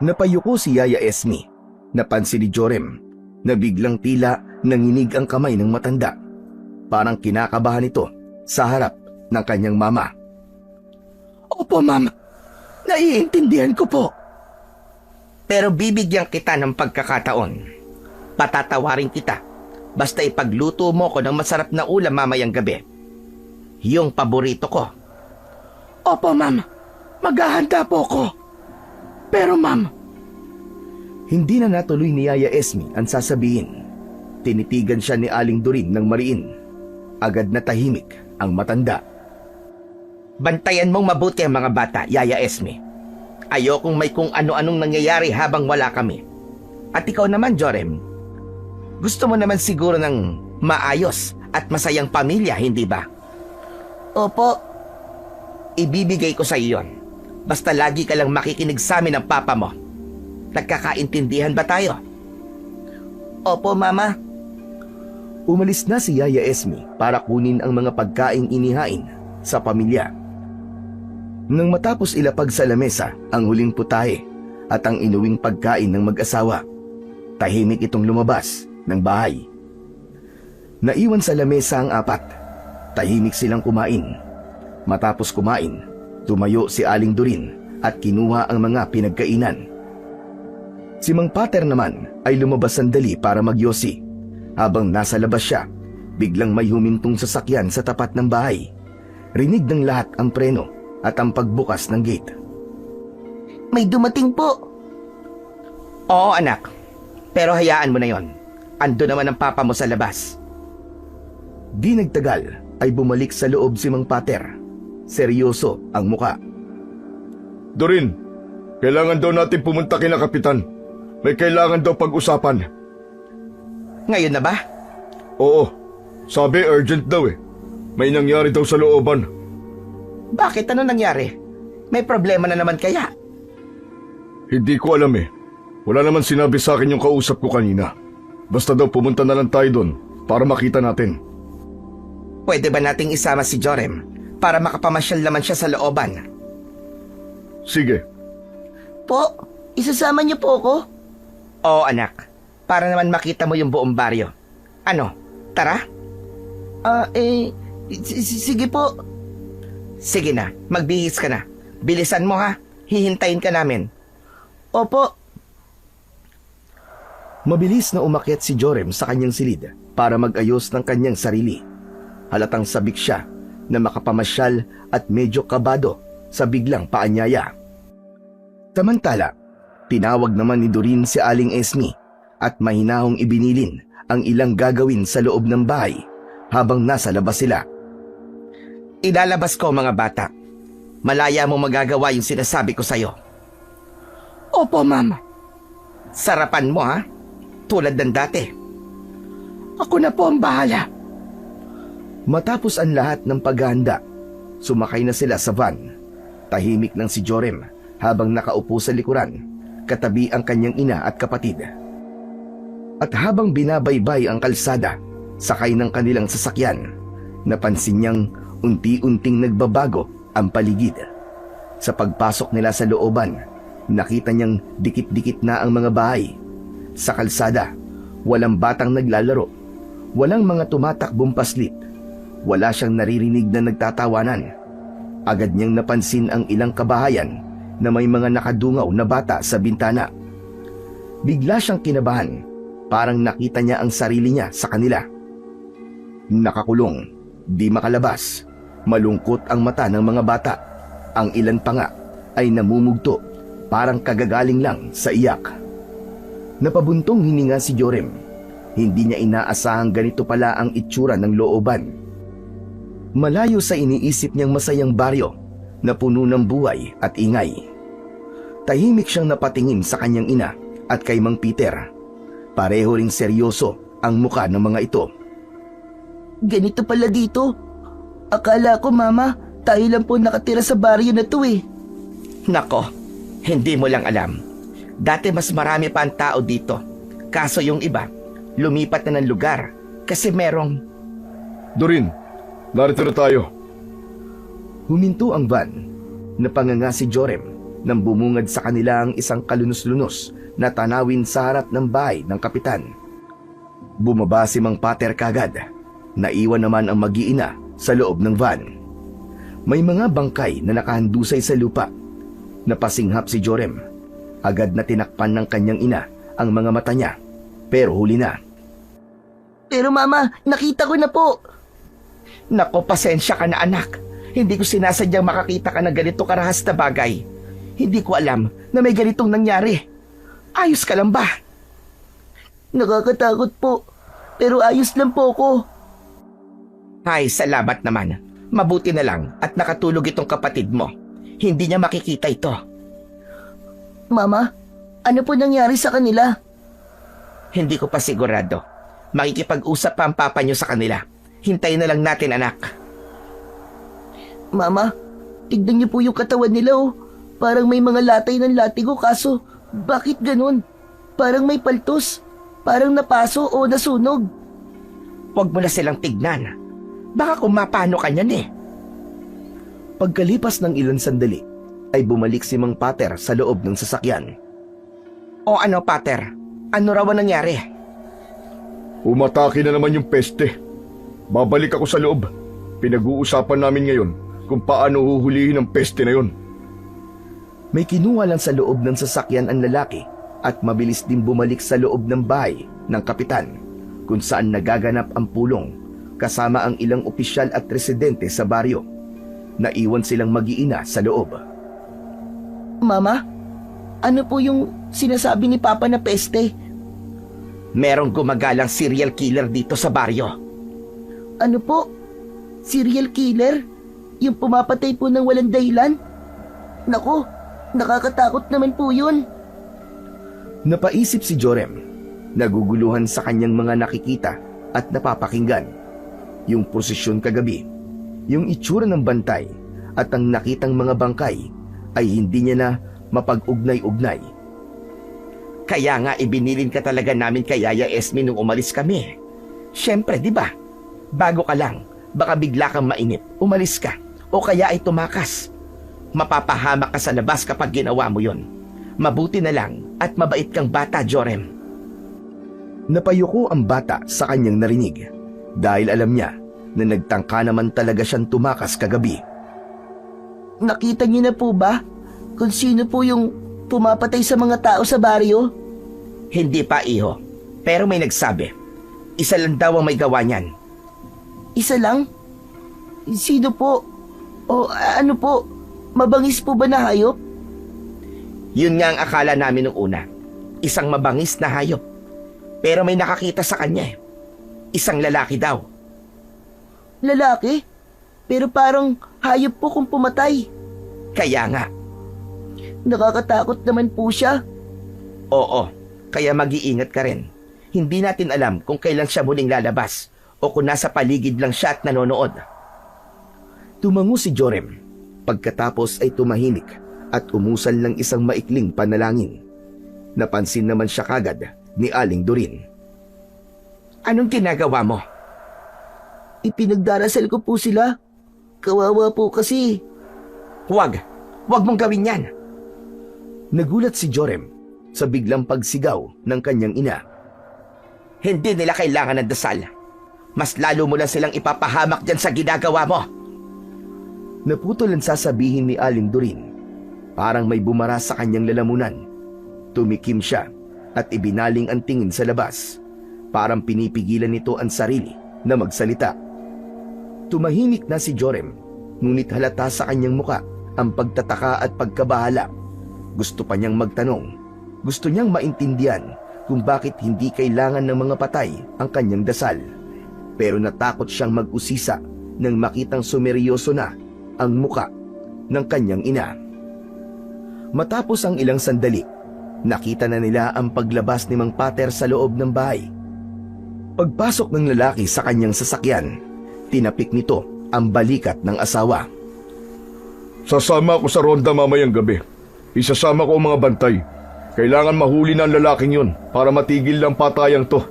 Napayuko si Yaya Esme. Napansin ni Jorem na biglang tila nanginig ang kamay ng matanda. Parang kinakabahan ito sa harap ng kanyang mama. Opo, ma'am. Naiintindihan ko po. Pero bibigyan kita ng pagkakataon. Patatawarin kita. Basta ipagluto mo ko ng masarap na ulam mamayang gabi. Yung paborito ko. Opo, ma'am. Maghahanda po ko. Pero, ma'am, Hindi na natuloy ni Yaya Esme ang sasabihin. Tinitigan siya ni Aling Doreen ng mariin. Agad na tahimik ang matanda. Bantayan mong mabuti ang mga bata, Yaya Esme. Ayokong may kung ano-anong nangyayari habang wala kami. At ikaw naman, Jorem. Gusto mo naman siguro ng maayos at masayang pamilya, hindi ba? Opo. Ibibigay ko sa iyo yon. Basta lagi ka lang makikinig sa amin ng papa mo. Nagkakaintindihan ba tayo? Opo, Mama. Umalis na si Yaya Esme para kunin ang mga pagkaing inihain sa pamilya. Nang matapos ilapag sa lamesa ang huling putahe at ang inuwing pagkain ng mag-asawa, tahimik itong lumabas ng bahay. Naiwan sa lamesa ang apat. Tahimik silang kumain. Matapos kumain, tumayo si Aling Doreen at kinuha ang mga pinagkainan. Si Mang Pater naman ay lumabas sandali para magyosi. Habang nasa labas siya, biglang may humintong sasakyan sa tapat ng bahay. Rinig ng lahat ang preno at ang pagbukas ng gate. May dumating po. Oo, anak. Pero hayaan mo na yon. Ando naman ang papa mo sa labas. Di nagtagal ay bumalik sa loob si Mang Pater. Seryoso ang muka. Doreen, kailangan daw natin pumunta kina Kapitan. May kailangan daw pag-usapan. Ngayon na ba? Oo, sabi urgent daw eh. May nangyari daw sa looban. Bakit? Ano nangyari? May problema na naman kaya? Hindi ko alam eh. Wala naman sinabi sa akin yung kausap ko kanina. Basta daw pumunta na lang tayo doon para makita natin. Pwede ba nating isama si Jorem para makapamasyal naman siya sa looban? Sige. Po, isasama niyo po ako? Oo, anak. Para naman makita mo yung buong baryo. Ano? Tara? Sige po. Sige na, magbihis ka na. Bilisan mo ha, hihintayin ka namin. Opo. Mabilis na umakyat si Jorem sa kanyang silid para mag-ayos ng kanyang sarili. Halatang sabik siya na makapamasyal at medyo kabado sa biglang paanyaya. Samantala, tinawag naman ni Doreen si Aling Esme at mahinahong ibinilin ang ilang gagawin sa loob ng bahay habang nasa labas sila. Ilalabas ko mga bata. Malaya mo magagawa yung sinasabi ko sa'yo. Opo, ma'am. Sarapan mo ha, tulad ng dati. Ako na po ang bahala. Matapos ang lahat ng paghahanda, sumakay na sila sa van. Tahimik lang si Jorem habang nakaupo sa likuran, katabi ang kanyang ina at kapatid. At habang binabaybay ang kalsada, sakay ng kanilang sasakyan, napansin niyang unti-unting nagbabago ang paligid. Sa pagpasok nila sa looban, nakita niyang dikit-dikit na ang mga bahay. Sa kalsada, walang batang naglalaro, walang mga tumatakbong paslit, wala siyang naririnig na nagtatawanan. Agad niyang napansin ang ilang kabahayan na may mga nakadungaw na bata sa bintana. Bigla siyang kinabahan, parang nakita niya ang sarili niya sa kanila. Nakakulong, di makalabas, malungkot ang mata ng mga bata. Ang ilan pa nga ay namumugto, parang kagagaling lang sa iyak. Napabuntong hininga si Jorem. Hindi niya inaasahang ganito pala ang itsura ng looban. Malayo sa iniisip niyang masayang baryo na puno ng buhay at ingay. Tahimik siyang napatingin sa kanyang ina at kay Mang Peter. Pareho ring seryoso ang muka ng mga ito. Ganito pala dito. Akala ko, Mama, tayo lang po nakatira sa baryo na to eh. Nako, hindi mo lang alam. Dati mas marami pa ang tao dito. Kaso yung iba, lumipat na ng lugar kasi merong... Dorin, narito na tayo. Huminto ang van. Napanganga si Jorem nang bumungad sa kanila ang isang kalunos-lunos na tanawin sa harap ng bahay ng kapitan. Bumaba si Mang Pater kagad. Naiwan naman ang mag-iina sa loob ng van. May mga bangkay na nakahandusay sa lupa. Napasinghap si Jorem. Agad na tinakpan ng kanyang ina ang mga mata niya. Pero huli na. Pero Mama, nakita ko na po. Nako, pasensya ka na anak. Hindi ko sinasadyang makakita ka ng ganito karahas na bagay. Hindi ko alam na may ganitong nangyari. Ayos ka lang ba? Nakakatakot po. Pero ayos lang po ko. Ay, salamat naman. Mabuti na lang at nakatulog itong kapatid mo. Hindi niya makikita ito. Mama, ano po nangyari sa kanila? Hindi ko pa sigurado. Makikipag-usap pa ang papa niyo sa kanila. Hintayin na lang natin, anak. Mama, tignan niyo po yung katawan nila oh. Parang may mga latay ng latigo kaso bakit ganun? Parang may paltos. Parang napaso o nasunog. Huwag mo na silang tignan. Baka kung mapano ka niyan eh. Pagkalipas ng ilang sandali, ay bumalik si Mang Pater sa loob ng sasakyan. O ano, Pater? Ano raw ang nangyari? Umatake na naman yung peste. Babalik ako sa loob. Pinag-uusapan namin ngayon kung paano huhulihin ang peste na yon. May kinuha lang sa loob ng sasakyan ang lalaki at mabilis din bumalik sa loob ng bahay ng kapitan kung saan nagaganap ang pulong kasama ang ilang opisyal at residente sa baryo. Naiwan silang mag-iina sa loob. Mama, ano po yung sinasabi ni Papa na peste? Merong gumagalang serial killer dito sa baryo. Ano po? Serial killer? Yung pumapatay po ng walang dahilan? Naku, nakakatakot naman po yun. Napaisip si Jorem, naguguluhan sa kanyang mga nakikita at napapakinggan. Yung prosesyon kagabi, yung itsura ng bantay at ang nakitang mga bangkay ay hindi niya na mapag-ugnay-ugnay. Kaya nga ibinilin ka talaga namin kay Yaya Esme nung umalis kami. Siyempre, di ba? Bago ka lang, baka bigla kang mainip, umalis ka, o kaya ay tumakas. Mapapahamak ka sa labas kapag ginawa mo yon. Mabuti na lang at mabait kang bata, Jorem. Napayuko ang bata sa kanyang narinig dahil alam niya na nagtangka naman talaga siyang tumakas kagabi. Nakita niyo na po ba kung sino po yung pumapatay sa mga tao sa baryo? Hindi pa, iho. Pero may nagsabi. Isa lang daw ang may gawa niyan. Isa lang? Sino po? O ano po? Mabangis po ba na hayop? Yun nga ang akala namin nung una. Isang mabangis na hayop. Pero may nakakita sa kanya eh. Isang lalaki daw. Lalaki? Pero parang hayop po kung pumatay. Kaya nga. Nakakatakot naman po siya. Oo, kaya mag-iingat ka rin. Hindi natin alam kung kailan siya muling lalabas o kung nasa paligid lang siya at nanonood. Tumango si Jorem. Pagkatapos ay tumahimik at umusal ng isang maikling panalangin. Napansin naman siya kagad ni Aling Dorin. Anong ginagawa mo? Ipinagdarasal ko po sila. Kawawa po kasi. Huwag mong gawin yan. Nagulat si Jorem sa biglang pagsigaw ng kanyang ina. Hindi nila kailangan ng dasal. Mas lalo mo lang silang ipapahamak dyan sa ginagawa mo. Naputol ang sasabihin ni Aling Dorin. Parang may bumara sa kanyang lalamunan. Tumikim siya at ibinaling ang tingin sa labas. Parang pinipigilan nito ang sarili na magsalita. Tumahimik na si Jorem, ngunit halata sa kanyang muka ang pagtataka at pagkabahala. Gusto pa niyang magtanong. Gusto niyang maintindihan kung bakit hindi kailangan ng mga patay ang kanyang dasal. Pero natakot siyang mag-usisa nang makitang sumeryoso na ang muka ng kanyang ina. Matapos ang ilang sandali, nakita na nila ang paglabas ni Mang Pater sa loob ng bahay. Pagpasok ng lalaki sa kanyang sasakyan, tinapik nito ang balikat ng asawa. Sasama ako sa ronda mamayang gabi. Isasama ko ang mga bantay. Kailangan mahuli na ang lalaking yun para matigil lang patayang to.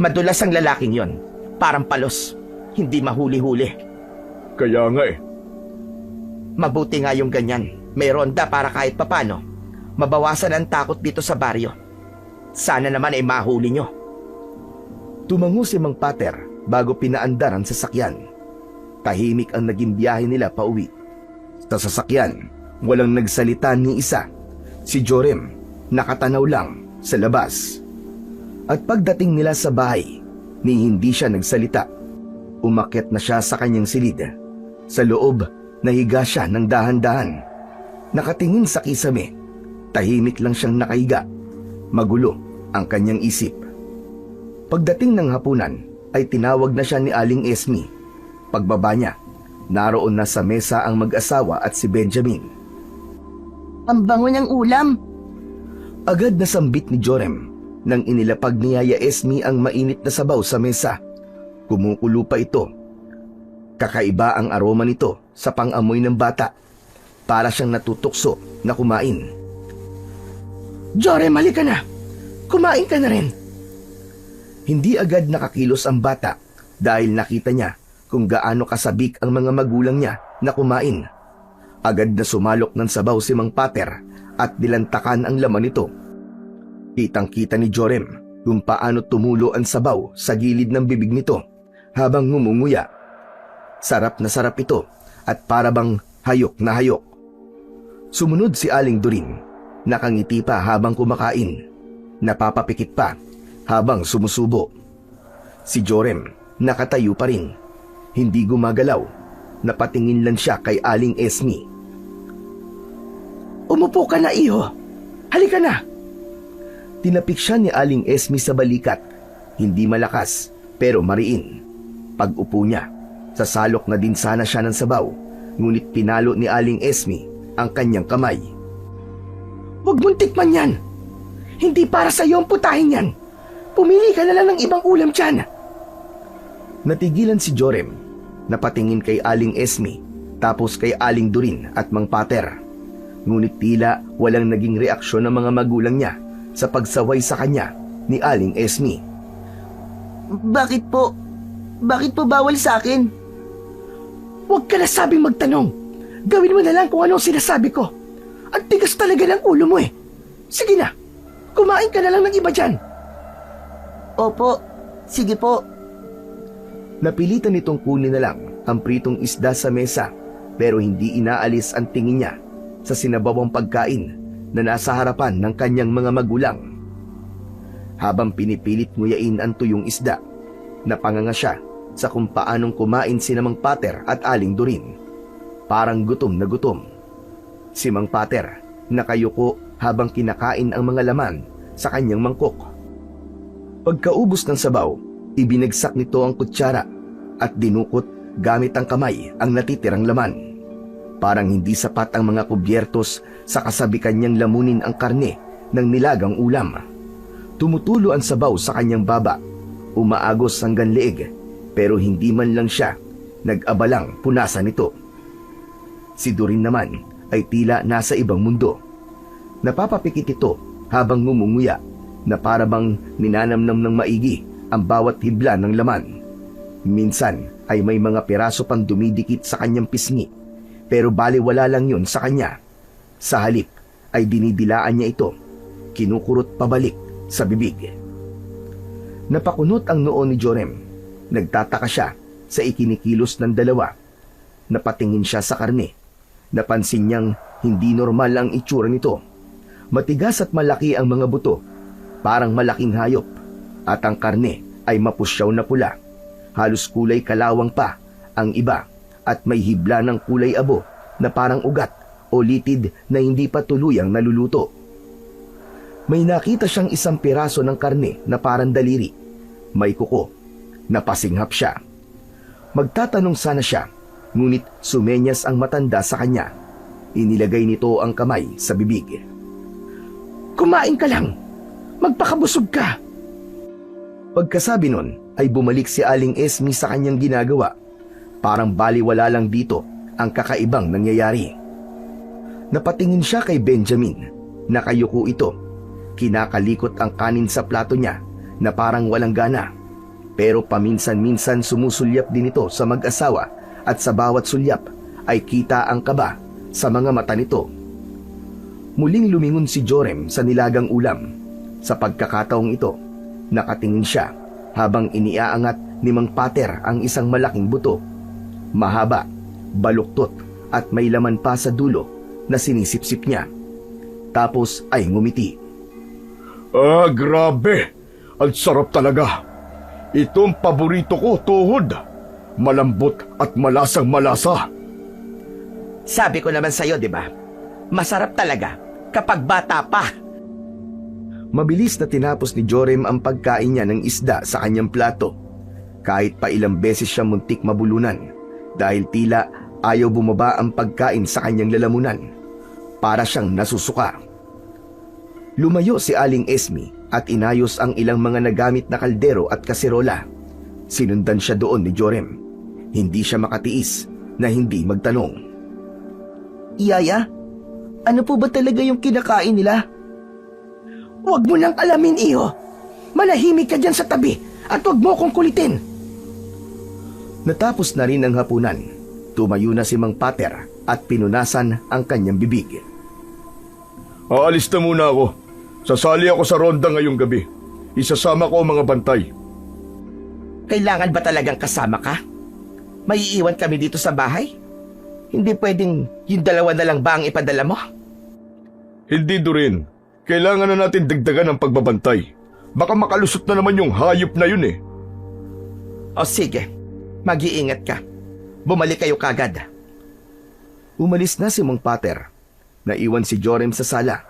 Madulas ang lalaking yon. Parang palos. Hindi mahuli-huli. Kaya nga eh. Mabuti nga yung ganyan. May ronda para kahit papano mabawasan ang takot dito sa baryo. Sana naman ay mahuli nyo. Tumango si Mang Pater bago pinaandar ang sasakyan. Tahimik ang naging biyahe nila pauwi. Sa sasakyan, walang nagsalita ni isa. Si Jorem nakatanaw lang sa labas. At pagdating nila sa bahay, ni hindi siya nagsalita. Umakyat na siya sa kanyang silid. Sa loob, nahiga siya ng dahan-dahan. Nakatingin sa kisame. Tahimik lang siyang nakahiga. Magulo ang kanyang isip. Pagdating ng hapunan, ay tinawag na siya ni Aling Esme. Pagbaba niya, naroon na sa mesa ang mag-asawa at si Benjamin. Ang bango ng ulam. Agad na sambit ni Jorem nang inilapag ni Yaya Esme ang mainit na sabaw sa mesa. Kumukulo pa ito. Kakaiba ang aroma nito sa pang-amoy ng bata. Para siyang natutukso na kumain. Jorem, halika na! Kumain ka na rin! Hindi agad nakakilos ang bata dahil nakita niya kung gaano kasabik ang mga magulang niya na kumain. Agad na sumalok ng sabaw si Mang Pater at nilantakan ang laman nito. Kitang-kita ni Jorem kung paano tumulo ang sabaw sa gilid ng bibig nito habang ngumunguya. Sarap na sarap ito at para bang hayok na hayok. Sumunod si Aling Doreen, nakangiti pa habang kumakain, napapapikit pa habang sumusubo. Si Jorem nakatayo pa rin, hindi gumagalaw, napatingin lang siya kay Aling Esme. Umupo ka na, iho! Halika na! Tinapik siya ni Aling Esme sa balikat, hindi malakas pero mariin. Pag-upo niya, sasalok na din sana siya ng sabaw, ngunit pinalo ni Aling Esme ang kanyang kamay. Huwag mong tikman yan! Hindi para sa iyo ang putahin yan! Pumili ka na lang ng ibang ulam dyan! Natigilan si Jorem, napatingin kay Aling Esme, tapos kay Aling Doreen at Mang Pater. Ngunit tila walang naging reaksyon ng mga magulang niya sa pagsaway sa kanya ni Aling Esme. Bakit po? Bakit po bawal sa akin? Huwag ka na sabing magtanong. Gawin mo na lang kung anong sinasabi ko. Ang tigas talaga ng ulo mo eh. Sige na, kumain ka na lang ng iba dyan. Opo, sige po. Napilitan nitong kunin na lang ang pritong isda sa mesa pero hindi inaalis ang tingin niya sa sinabawang pagkain na nasa harapan ng kanyang mga magulang. Habang pinipilit nguyain ang tuyong isda, napanganga siya sa kung paanong kumain si Mang Pater at Aling Doreen. Parang gutom na gutom. Si Mang Pater nakayuko habang kinakain ang mga laman sa kanyang mangkok. Pagkaubos ng sabaw, ibinagsak nito ang kutsara at dinukot gamit ang kamay ang natitirang laman. Parang hindi sapat ang mga kubyertos sa kasabikan niyang lamunin ang karne ng nilagang ulam. Tumutulo ang sabaw sa kanyang baba, umaagos hanggang leeg, pero hindi man lang siya nag-abalang punasan nito. Si Doreen naman ay tila nasa ibang mundo. Napapapikit ito habang ngumunguya na para bang ninanamnam ng maigi ang bawat hibla ng laman. Minsan ay may mga piraso pang dumidikit sa kanyang pisngi, pero baliwala lang yun sa kanya. Sa halip ay dinidilaan niya ito, kinukurot pabalik sa bibig. Napakunot ang noo ni Jorem. Nagtataka siya sa ikinikilos ng dalawa. Napatingin siya sa karne. Napansin niyang hindi normal ang itsura nito. Matigas at malaki ang mga buto, parang malaking hayop, at ang karne ay mapusyaw na pula, Halos kulay kalawang pa ang iba at may hibla ng kulay abo na parang ugat o litid na hindi pa tuluyang naluluto. May nakita siyang isang piraso ng karne na parang daliri. May kuko. Napasinghap siya. Magtatanong sana siya, ngunit sumenyas ang matanda sa kanya. Inilagay nito ang kamay sa bibig. "Kumain ka lang! Magpakabusog ka!" Pagkasabi nun ay bumalik si Aling Esme sa kanyang ginagawa. Parang baliwala lang dito ang kakaibang nangyayari. Napatingin siya kay Benjamin. Nakayuko ito. Kinakalikot ang kanin sa plato niya na parang walang gana. Pero paminsan-minsan sumusulyap din ito sa mag-asawa at sa bawat sulyap ay kita ang kaba sa mga mata nito. Muling lumingon si Jorem sa nilagang ulam. Sa pagkakataong ito, nakatingin siya habang iniaangat ni Mang Pater ang isang malaking buto. Mahaba, baluktot at may laman pa sa dulo na sinisipsip niya. Tapos ay ngumiti. Grabe! Ang sarap talaga! Itong paborito ko, tuhod. Malambot at malasang malasa. Sabi ko naman sa'yo, di ba? Masarap talaga kapag bata pa. Mabilis na tinapos ni Jorem ang pagkain niya ng isda sa kanyang plato. Kahit pa ilang beses siya muntik mabulunan dahil tila ayaw bumaba ang pagkain sa kanyang lalamunan. Para siyang nasusuka. Lumayo si Aling Esme at inayos ang ilang mga nagamit na kaldero at kaserola. Sinundan siya doon ni Jorem. Hindi siya makatiis na hindi magtanong. Yaya, ano po ba talaga yung kinakain nila? Huwag mo nang alamin, Iho. Manahimik ka dyan sa tabi at huwag mo kong kulitin. Natapos na rin ang hapunan. Tumayo na si Mang Pater at pinunasan ang kanyang bibig. Aalis na muna ako. Sasali ako sa ronda ngayong gabi. Isasama ko ang mga bantay. Kailangan ba talagang kasama ka? May iiwan kami dito sa bahay? Hindi pwedeng yung dalawa na lang ba ang ipadala mo? Hindi, Doreen. Kailangan na natin dagdagan ang pagbabantay. Baka makalusot na naman yung hayop na yun eh. O sige, mag-iingat ka. Bumalik kayo kagad. Umalis na si Mang Pater. Naiwan si Jorem sa sala.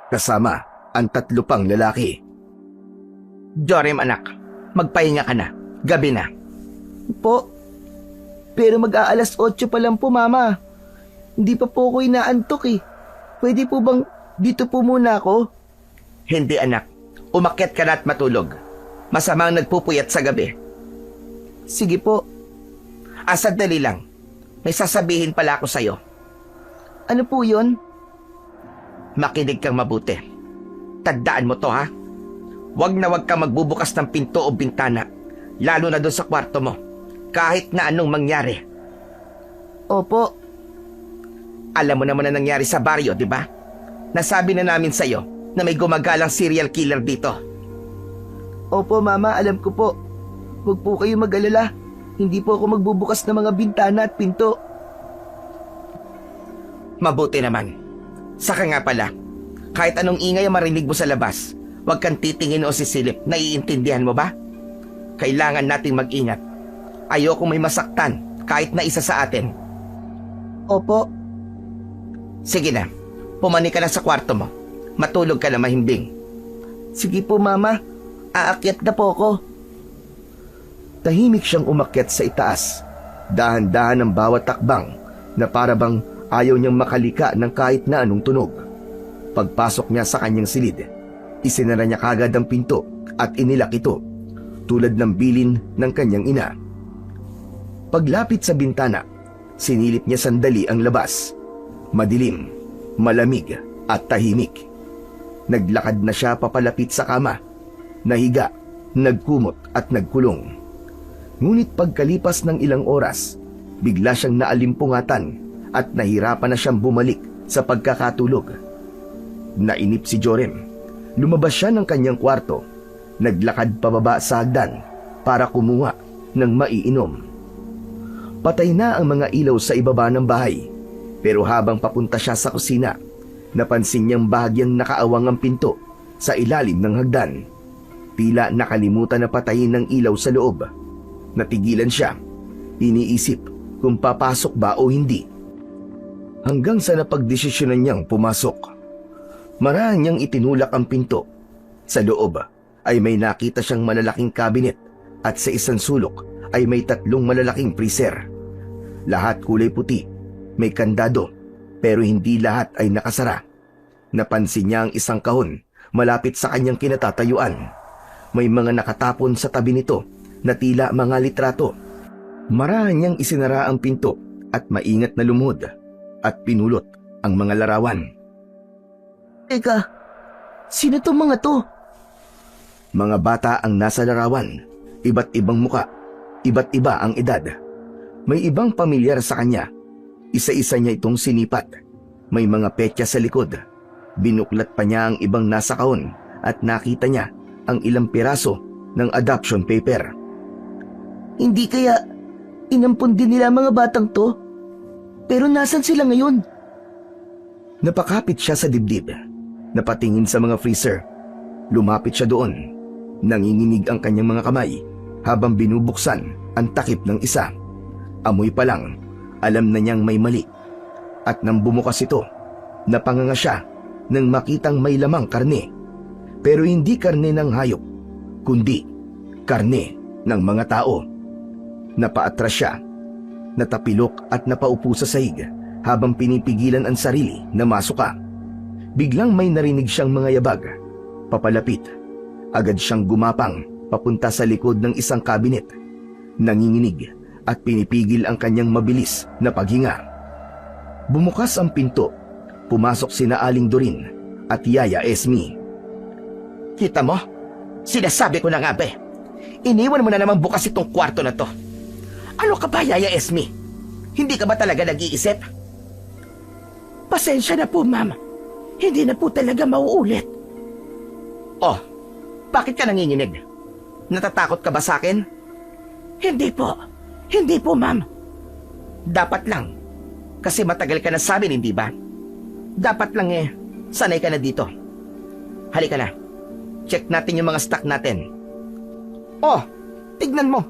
Kasama ang 3 pang lalaki. Jorem anak, magpahinga ka na. Gabi na. Po, pero mag-aalas 8 pa lang po, Mama. Hindi pa po ako inaantok eh. Pwede po bang dito po muna ako? Hindi anak, umakyat ka na at matulog. Masamang nagpupuyat sa gabi. Sige po. Sandali lang. May sasabihin pala ako sa'yo. Ano po yun? Makinig kang mabuti. Tandaan mo to ha. Huwag na huwag kang magbubukas ng pinto o bintana. Lalo na doon sa kwarto mo. Kahit na anong mangyari. Opo. Alam mo naman na nangyari sa baryo, di ba? Nasabi na namin sa'yo na may gumagalang serial killer dito. Opo, Mama, alam ko po. Huwag po kayo mag-alala. Hindi po ako magbubukas ng mga bintana at pinto. Mabuti naman. Saka nga pala, kahit anong ingay ang marinig mo sa labas, huwag kang titingin o sisilip. Naiintindihan mo ba? Kailangan nating mag-ingat. Ayokong may masaktan kahit na isa sa atin. Opo. Sige na, pumanik ka na sa kwarto mo. Matulog ka na mahimbing. Sige po, Mama. Aakyat na po ako. Tahimik siyang umakyat sa itaas. Dahan-dahan ang bawat takbang na para bang ayaw niyang makalika ng kahit na anong tunog. Pagpasok niya sa kanyang silid, isinara niya kagad ang pinto at inilak ito, tulad ng bilin ng kanyang ina. Paglapit sa bintana, sinilip niya sandali ang labas. Madilim, malamig at tahimik. Naglakad na siya papalapit sa kama. Nahiga, nagkumot at nagkulong. Ngunit pagkalipas ng ilang oras, bigla siyang naalimpungatan at nahirapan na siyang bumalik sa pagkakatulog. Nainip si Jorem. Lumabas siya ng kanyang kwarto. Naglakad pababa sa hagdan para kumuha ng maiinom. Patay na ang mga ilaw sa ibaba ng bahay. Pero habang papunta siya sa kusina, napansin niyang bahagyang nakaawang ang pinto sa ilalim ng hagdan. Tila nakalimutan na patayin ng ilaw sa loob. Natigilan siya. Iniisip kung papasok ba o hindi. Hanggang sa napagdesisyonan niyang pumasok. Marahan niyang itinulak ang pinto. Sa loob ay may nakita siyang malalaking kabinet at sa isang sulok ay may 3 malalaking freezer. Lahat kulay puti, may kandado, pero hindi lahat ay nakasara. Napansin niya ang isang kahon malapit sa kanyang kinatatayuan. May mga nakatapon sa tabi nito na tila mga litrato. Marahan niyang isinara ang pinto at maingat na lumuhod at pinulot ang mga larawan. Teka, sino tong mga to? Mga bata ang nasa larawan, iba't ibang muka, iba't iba ang edad. May ibang pamilyar sa kanya. Isa-isa niya itong sinipat. May mga petsa sa likod. Binuklat pa niya ang ibang nasa kahon at nakita niya ang ilang piraso ng adoption paper. Hindi kaya inampun din nila ang mga batang to? Pero nasan sila ngayon? Napakapit siya sa dibdib. Napatingin sa mga freezer. Lumapit siya doon. Nanginginig ang kanyang mga kamay habang binubuksan ang takip ng isa. Amoy pa lang, alam na niyang may mali. At nang bumukas ito, napanganga siya nang makitang may lamang karne. Pero hindi karne ng hayop, kundi karne ng mga tao. Napaatras siya, natapilok at napaupo sa sahig habang pinipigilan ang sarili na masuka. Biglang may narinig siyang mga yabag. Papalapit. Agad siyang gumapang papunta sa likod ng isang kabinet. Nanginginig at pinipigil ang kanyang mabilis na paghinga. Bumukas ang pinto. Pumasok sina Aling Doreen at Yaya Esme. Kita mo? Sinasabi ko na nga, be. Iniwan mo na naman bukas itong kwarto na to. Ano ka ba, Yaya Esme? Hindi ka ba talaga nag-iisip? Pasensya na po, ma'am. Hindi na po talaga mauulit. Oh, bakit ka nanginginig? Natatakot ka ba sa akin? Hindi po. Hindi po, ma'am. Dapat lang. Kasi matagal ka na sa amin, hindi ba? Dapat lang sanay ka na dito. Halika na. Check natin yung mga stock natin. Oh, tignan mo.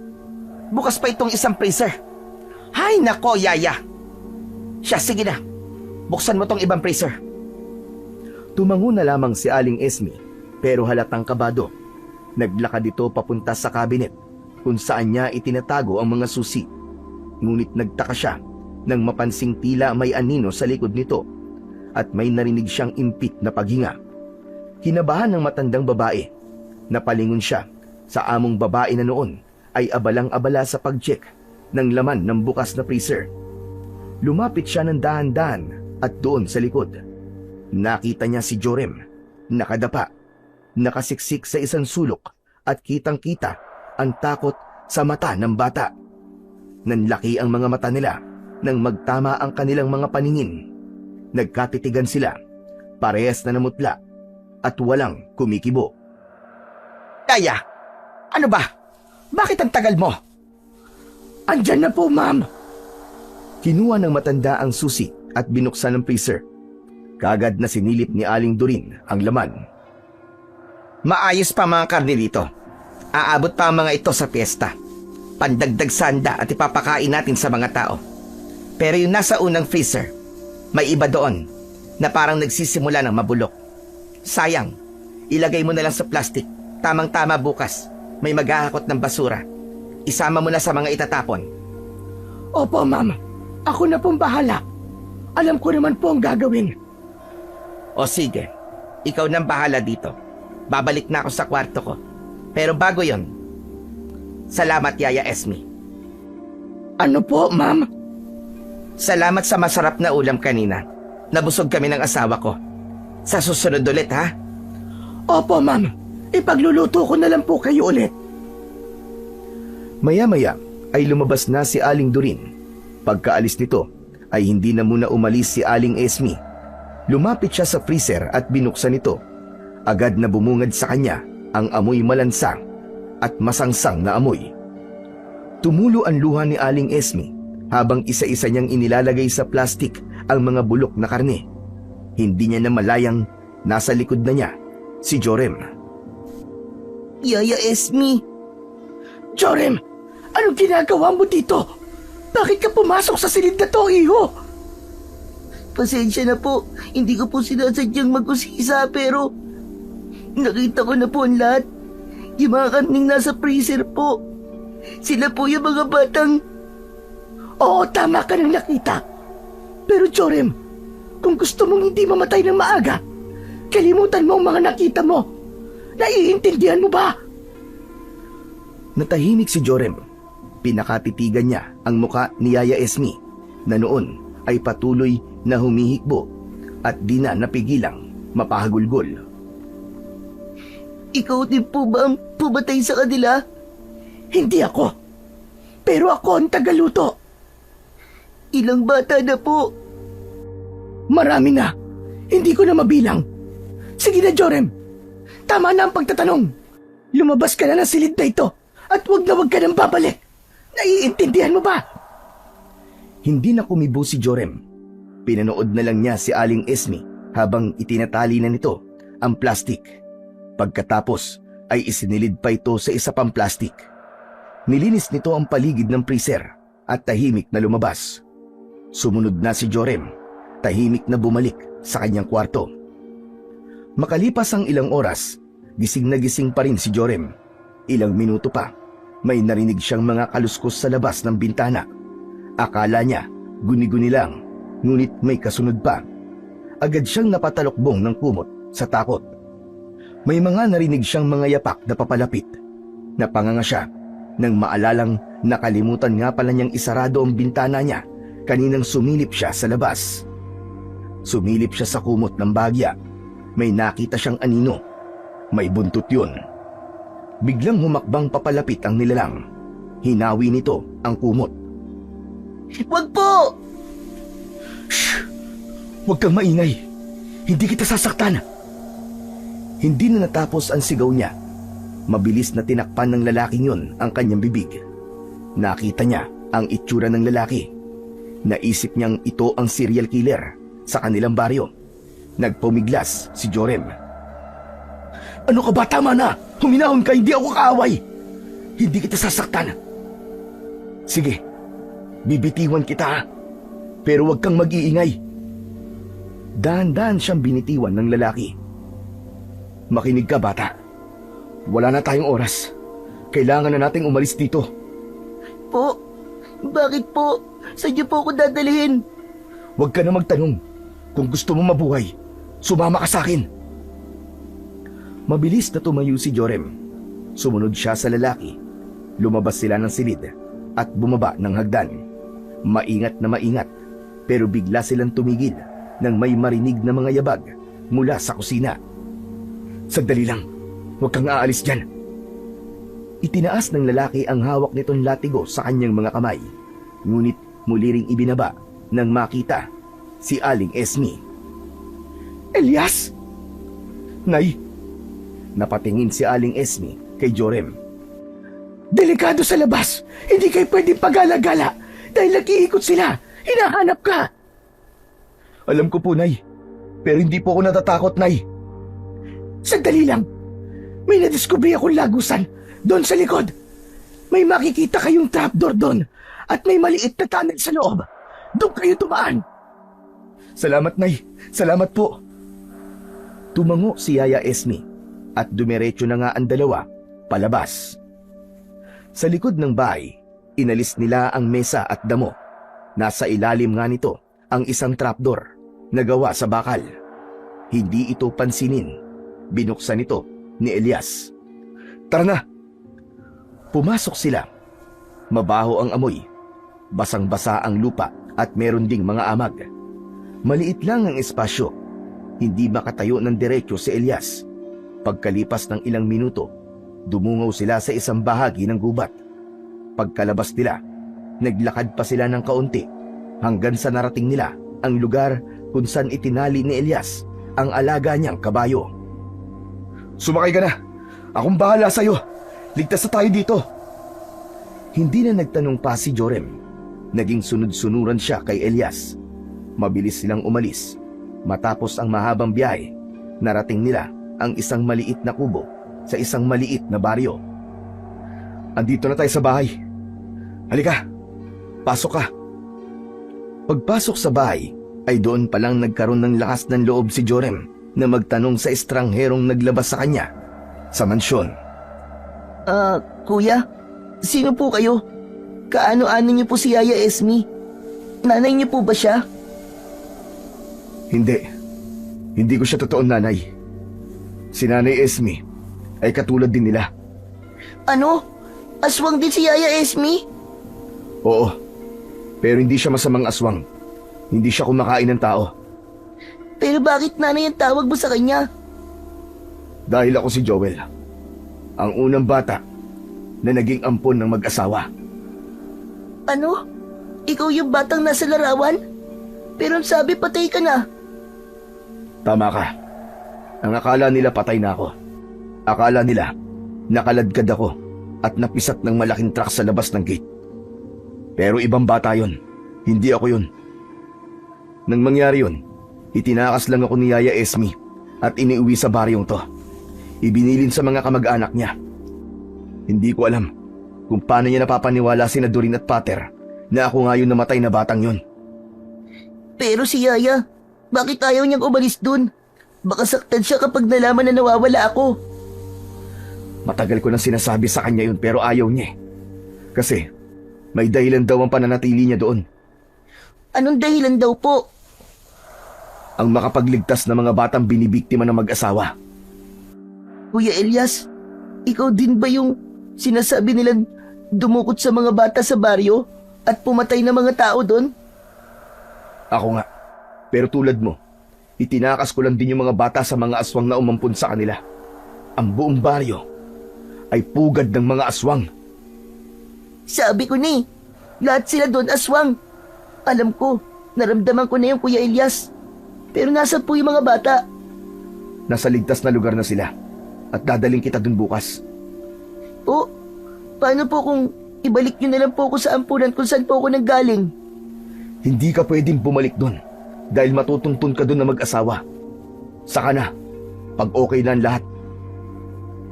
Bukas pa itong isang freezer. Hay nako, Yaya. Siya, sige na. Buksan mo tong ibang freezer. Tumango na lamang si Aling Esme pero halatang kabado. Naglakad ito papunta sa kabinet kung saan niya itinatago ang mga susi. Ngunit nagtaka siya nang mapansing tila may anino sa likod nito at may narinig siyang impit na paghinga. Kinabahan ng matandang babae. Napalingon siya sa among babae na noon ay abalang-abala sa pag-check ng laman ng bukas na freezer. Lumapit siya ng dahan-dahan at doon sa likod. Nakita niya si Jorem, nakadapa, nakasiksik sa isang sulok at kitang-kita ang takot sa mata ng bata. Nanlaki ang mga mata nila nang magtama ang kanilang mga paningin. Nagkatitigan sila, parehas na namutla at walang kumikibo. Yaya, ano ba? Bakit ang tagal mo? Andyan na po, ma'am. Kinuha ng matanda ang susi at binuksan ang freezer. Kagad na sinilip ni Aling Doreen ang laman. Maayos pa mga karne dito. Aabot pa ang mga ito sa piyesta. Pandagdag sanda at ipapakain natin sa mga tao. Pero yung nasa unang freezer, may iba doon na parang nagsisimula ng mabulok. Sayang, ilagay mo na lang sa plastic. Tamang-tama bukas, may maghahakot ng basura. Isama mo na sa mga itatapon. Opo, ma'am. Ako na pong bahala. Alam ko naman po ang gagawin. O sige, ikaw nang bahala dito. Babalik na ako sa kwarto ko. Pero bago yon, salamat Yaya Esme. Ano po, ma'am? Salamat sa masarap na ulam kanina. Nabusog kami ng asawa ko. Sa susunod ulit, ha? Opo, ma'am. Ipagluluto ko na lang po kayo ulit. Maya-maya ay lumabas na si Aling Doreen. Pagkaalis nito ay hindi na muna umalis si Aling Esme. Lumapit siya sa freezer at binuksan ito. Agad na bumungad sa kanya ang amoy malansa at masangsang na amoy. Tumulo ang luha ni Aling Esme habang isa-isa niyang inilalagay sa plastik ang mga bulok na karne. Hindi niya na malayang nasa likod na niya si Jorem. Yaya Esme, Jorem, Anong ginagawa mo dito? Bakit ka pumasok sa silid na to, iho? Pasensya na po. Hindi ko po sinasadyang mag-usisa pero nakita ko na po ang lahat. Yung mga karning nasa freezer po. Sila po yung mga batang... Oo, tama ka nang nakita. Pero Jorem, kung gusto mong hindi mamatay ng maaga, kalimutan mo ang mga nakita mo. Naiintindihan mo ba? Natahimik si Jorem. Pinakatitigan niya ang muka ni Yaya Esme na noon ay patuloy na humihikbo at di na napigilang mapahagulgol. Ikaw din po ba ang pumatay sa kanila? Hindi ako. Pero ako ang tagaluto. Ilang bata na po? Marami na. Hindi ko na mabilang. Sige na, Jorem. Tama na ang pagtatanong. Lumabas ka na ng silid na ito at huwag ka nang babalik. Naiintindihan mo ba? Hindi na kumibo si Jorem. Pinanood na lang niya si Aling Esme habang itinatali na nito ang plastik. Pagkatapos ay isinilid pa ito sa isa pang plastik. Nilinis nito ang paligid ng freezer at tahimik na lumabas. Sumunod na si Jorem, tahimik na bumalik sa kanyang kwarto. Makalipas ang ilang oras, gising na gising pa rin si Jorem. Ilang minuto pa, may narinig siyang mga kaluskos sa labas ng bintana. Akala niya, guni-guni lang, ngunit may kasunod pa. Agad siyang napatalokbong ng kumot sa takot. May mga narinig siyang mga yapak na papalapit. Napanganga siya nang maalalang nakalimutan nga pala niyang isarado ang bintana niya kaninang sumilip siya sa labas. Sumilip siya sa kumot ng bagya. May nakita siyang anino. May buntot yun. Biglang humakbang papalapit ang nilalang. Hinawi nito ang kumot. Wag po! Shh! Huwag kang maingay. Hindi kita sasaktan. Hindi na natapos ang sigaw niya. Mabilis na tinakpan ng lalaking yun ang kanyang bibig. Nakita niya ang itsura ng lalaki. Naisip niyang ito ang serial killer sa kanilang baryo. Nagpumiglas si Jorem. Ano ka ba? Tama na! Huminahon ka, hindi ako kaaway! Hindi kita sasaktan. Sige, bibitiwan kita ha. Pero huwag kang mag-iingay. Dahan-dahan siyang binitiwan ng lalaki. Makinig ka, bata. Wala na tayong oras. Kailangan na nating umalis dito. Po? Bakit po? Saan niyo po ako dadalhin? Huwag ka na magtanong. Kung gusto mo mabuhay, sumama ka sa akin. Mabilis na tumayo si Jorem. Sumunod siya sa lalaki. Lumabas sila ng silid at bumaba ng hagdan. Maingat na maingat, pero bigla silang tumigil nang may marinig na mga yabag mula sa kusina. Sandali lang, huwag kang aalis dyan. Itinaas ng lalaki ang hawak nitong latigo sa kanyang mga kamay. Ngunit muli ring ibinaba nang makita si Aling Esme. Elias! Nay! Napatingin si Aling Esme kay Jorem. Delikado sa labas. Hindi kayo pwedeng pagala-gala dahil nag-iikot sila. Hinahanap ka. Alam ko po, Nay. Pero hindi po ako natatakot, Nay. Sandali lang. May nadiskubre akong lagusan doon sa likod. May makikita kayong trapdoor doon at may maliit na tunnel sa loob. Doon kayo tumaan. Salamat, Nay. Salamat po. Tumango si Yaya Esme at dumiretso na nga ang dalawa palabas. Sa likod ng bahay, inalis nila ang mesa at damo. Nasa ilalim nga nito ang isang trapdoor na gawa sa bakal. Hindi ito pansinin. Binuksan ito ni Elias. Tara na! Pumasok sila. Mabaho ang amoy. Basang-basa ang lupa at meron ding mga amag. Maliit lang ang espasyo. Hindi makatayo ng diretso si Elias. Pagkalipas ng ilang minuto, dumungaw sila sa isang bahagi ng gubat. Pagkalabas nila, naglakad pa sila ng kaunti hanggang sa narating nila ang lugar kung saan itinali ni Elias ang alaga niyang kabayo. Sumakay ka na! Akong bahala sa'yo! Ligtas na tayo dito! Hindi na nagtanong pa si Jorem. Naging sunod-sunuran siya kay Elias. Mabilis silang umalis. Matapos ang mahabang biyahe, narating nila ang isang maliit na kubo sa isang maliit na baryo. Andito na tayo sa bahay. Halika, pasok ka. Pagpasok sa bahay, ay doon palang nagkaroon ng lakas ng loob si Jorem na magtanong sa estrangherong naglabas sa kanya sa mansyon. Kuya, sino po kayo? Kaano-ano niyo po si Yaya Esme? Nanay niyo po ba siya? Hindi ko siya totoong nanay. Si Nanay Esme ay katulad din nila. Ano? Aswang din si Yaya Esme? Oo, pero hindi siya masamang aswang. Hindi siya kumakain ng tao. Pero bakit nanay ang tawag mo sa kanya? Dahil ako si Joel, ang unang bata na naging ampon ng mag-asawa. Ano? Ikaw yung batang nasa larawan? Pero ang sabi patay ka na. Tama ka. Ang akala nila patay na ako. Akala nila nakaladkad ako at napisat ng malaking truck sa labas ng gate. Pero ibang bata yon. Hindi ako yun. Nang mangyari yun, itinakas lang ako ni Yaya Esme at iniuwi sa baryong to. Ibinilin sa mga kamag-anak niya. Hindi ko alam kung paano niya napapaniwala sina Doreen at Pater na ako nga yung namatay na batang yon. Pero si Yaya, bakit ayaw niyang umalis dun? Baka saktan siya kapag nalaman na nawawala ako. Matagal ko nang sinasabi sa kanya yun pero ayaw niya. Kasi may dahilan daw ang pananatili niya doon. Anong dahilan daw po? Ang makapagligtas ng mga batang binibiktima ng mag-asawa. Kuya Elias, ikaw din ba yung sinasabi nilang dumukot sa mga bata sa baryo at pumatay ng mga tao doon? Ako nga. Pero tulad mo, itinakas ko lang din yung mga bata sa mga aswang na umampun sa kanila. Ang buong baryo ay pugad ng mga aswang. Sabi ko ni, lahat sila doon aswang. Alam ko, naramdaman ko na yung Kuya Elias. Pero nasa po yung mga bata? Nasa ligtas na lugar na sila at dadaling kita dun bukas. Po, paano po kung ibalik nyo na lang po ako sa ampunan kung saan po ako nanggaling? Hindi ka pwedeng bumalik dun dahil matutuntun ka dun na mag-asawa. Saka na, pag okay na ang lahat.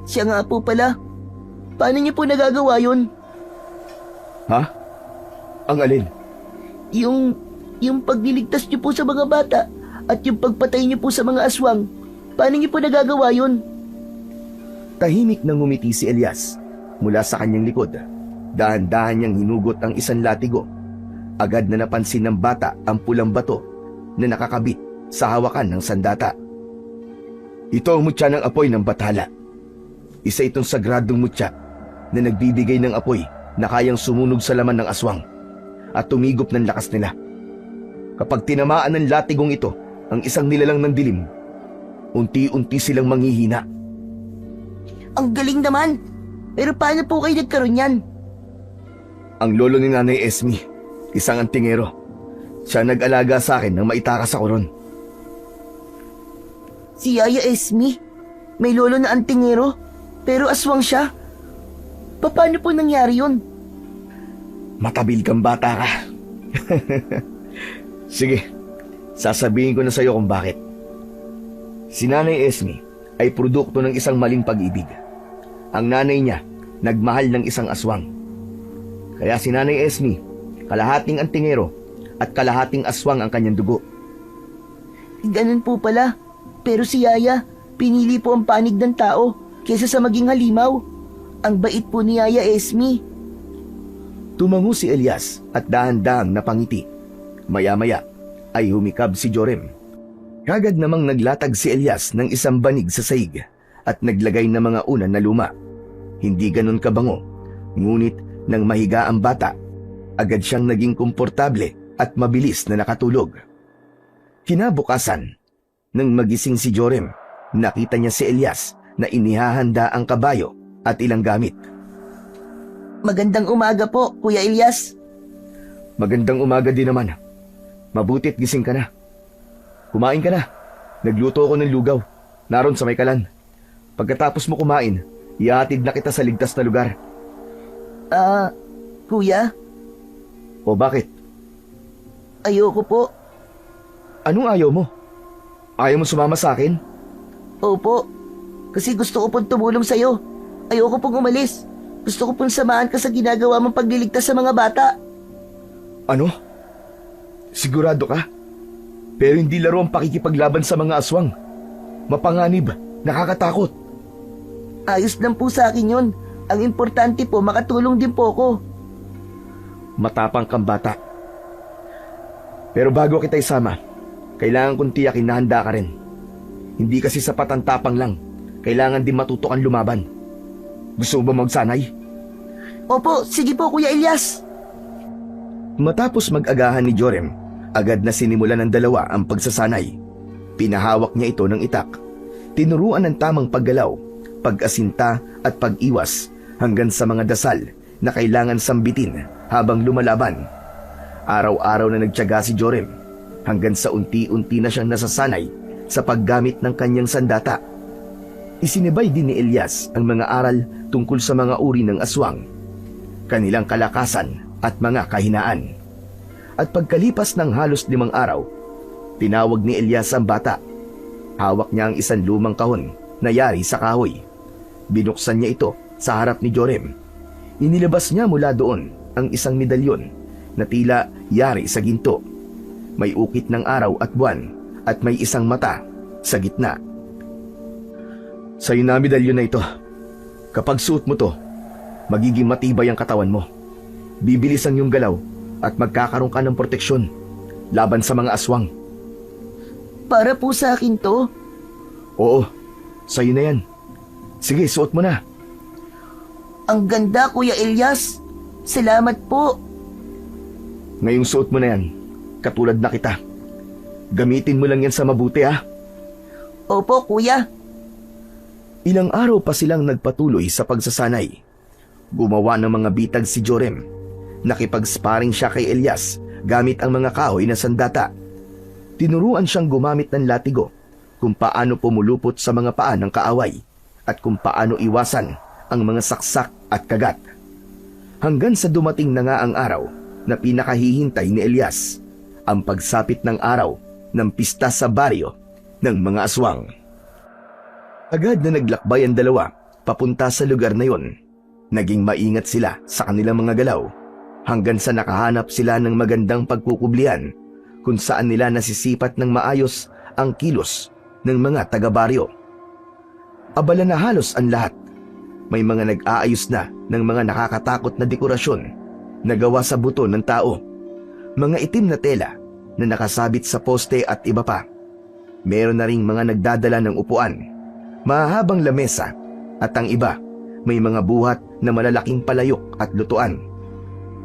Siya nga po pala. Paano niyo po nagagawa yun? Ha? Ang alin? Yung pagliligtas niyo po sa mga bata at yung pagpatay niyo po sa mga aswang. Paano niyo po nagagawa yun? Tahimik na ngumiti si Elias mula sa kanyang likod. Dahan-dahan niyang hinugot ang isang latigo. Agad na napansin ng bata ang pulang bato na nakakabit sa hawakan ng sandata. Ito ang mutya ng apoy ng bathala. Isa itong sagradong mutya na nagbibigay ng apoy na kayang sumunog sa laman ng aswang at tumigop ng lakas nila. Kapag tinamaan ng latigong ito ang isang nilalang ng dilim, unti-unti silang manghihina. Ang galing naman! Pero paano po kayo nagkaroon yan? Ang lolo ni Nanay Esme, isang antingero. Siya nag-alaga sa akin nang maitakas ako ron. Si Yaya Esme? May lolo na antingero? Pero aswang siya? Paano po nangyari yun? Matabil kang bata ka. Sige, sasabihin ko na sa'yo kung bakit. Si Nanay Esme ay produkto ng isang maling pag-ibig. Ang nanay niya, nagmahal ng isang aswang. Kaya si Nanay Esme, kalahating antingero at kalahating aswang ang kanyang dugo. Ganun po pala. Pero si Yaya, pinili po ang panig ng tao kaysa sa maging halimaw. Ang bait po ni Yaya Esme. Tumango si Elias at dahan-dahang napangiti. Maya-maya ay humikab si Jorem. Kagad namang naglatag si Elias ng isang banig sa saig at naglagay ng mga unan na luma. Hindi ganon kabango, ngunit nang mahiga ang bata, agad siyang naging komportable at mabilis na nakatulog. Kinabukasan, nang magising si Jorem, nakita niya si Elias na inihahanda ang kabayo at ilang gamit. Magandang umaga po, Kuya Elias. Magandang umaga din naman. Mabutit gising ka na. Kumain ka na. Nagluto ako ng lugaw. Naroon sa may kalan. Pagkatapos mo kumain, ihahatid na kita sa ligtas na lugar. Kuya? O bakit? Ayoko po. Anong ayaw mo? Ayaw mo sumama sa akin? Opo. Kasi gusto ko pong tumulong sa'yo. Ayoko pong umalis. Gusto ko pong samahan ka sa ginagawa mong pagliligtas sa mga bata. Ano? Sigurado ka? Pero hindi laro ang pakikipaglaban sa mga aswang. Mapanganib, nakakatakot. Ayos lang po sa akin yun. Ang importante po, makatulong din po ako. Matapang kang bata. Pero bago kita isama, kailangan kong tiyakin na handa ka rin. Hindi kasi sapat ang tapang lang. Kailangan din matuto kang lumaban. Gusto mo ba magsanay? Opo, sige po Kuya Elias. Matapos mag-agahan ni Jorem, agad na sinimulan ng dalawa ang pagsasanay. Pinahawak niya ito ng itak. Tinuruan ng tamang paggalaw, pag-asinta at pag-iwas hanggang sa mga dasal na kailangan sambitin habang lumalaban. Araw-araw na nagtiyaga si Jorem hanggang sa unti-unti na siyang nasasanay sa paggamit ng kanyang sandata. Isinibay din ni Elias ang mga aral tungkol sa mga uri ng aswang, kanilang kalakasan at mga kahinaan. At pagkalipas ng halos 5 araw, tinawag ni Elias ang bata. Hawak niya ang isang lumang kahon na yari sa kahoy. Binuksan niya ito sa harap ni Jorem. Inilabas niya mula doon ang isang medalyon na tila yari sa ginto. May ukit ng araw at buwan at may isang mata sa gitna. Sa'yo na medalyon na ito. Kapag suot mo to, magiging matibay ang katawan mo. Bibilis ang iyong galaw at magkakaroon ka ng proteksyon laban sa mga aswang. Para po sa akin to. Oo, sa'yo na yan. Sige, suot mo na. Ang ganda Kuya Elias. Salamat po. Ngayong suot mo na yan, katulad na kita. Gamitin mo lang yan sa mabuti, ha? Opo Kuya. Ilang araw pa silang nagpatuloy sa pagsasanay. Gumawa ng mga bitag si Jorem. Nakipag-sparring siya kay Elias gamit ang mga kahoy na sandata. Tinuruan siyang gumamit ng latigo, kung paano pumulupot sa mga paa ng kaaway at kung paano iwasan ang mga saksak at kagat. Hanggang sa dumating na nga ang araw na pinakahihintay ni Elias, ang pagsapit ng araw ng pista sa baryo ng mga aswang. Agad na naglakbay ang dalawa papunta sa lugar na yon. Naging maingat sila sa kanilang mga galaw hanggang sa nakahanap sila ng magandang pagkukublian kung saan nila nasisipat ng maayos ang kilos ng mga taga-baryo. Abala na halos ang lahat. May mga nag-aayos na ng mga nakakatakot na dekorasyon na gawa sa buto ng tao, mga itim na tela na nakasabit sa poste at iba pa. Meron na ring mga nagdadala ng upuan, mahahabang lamesa at ang iba may mga buhat na malalaking palayok at lutuan.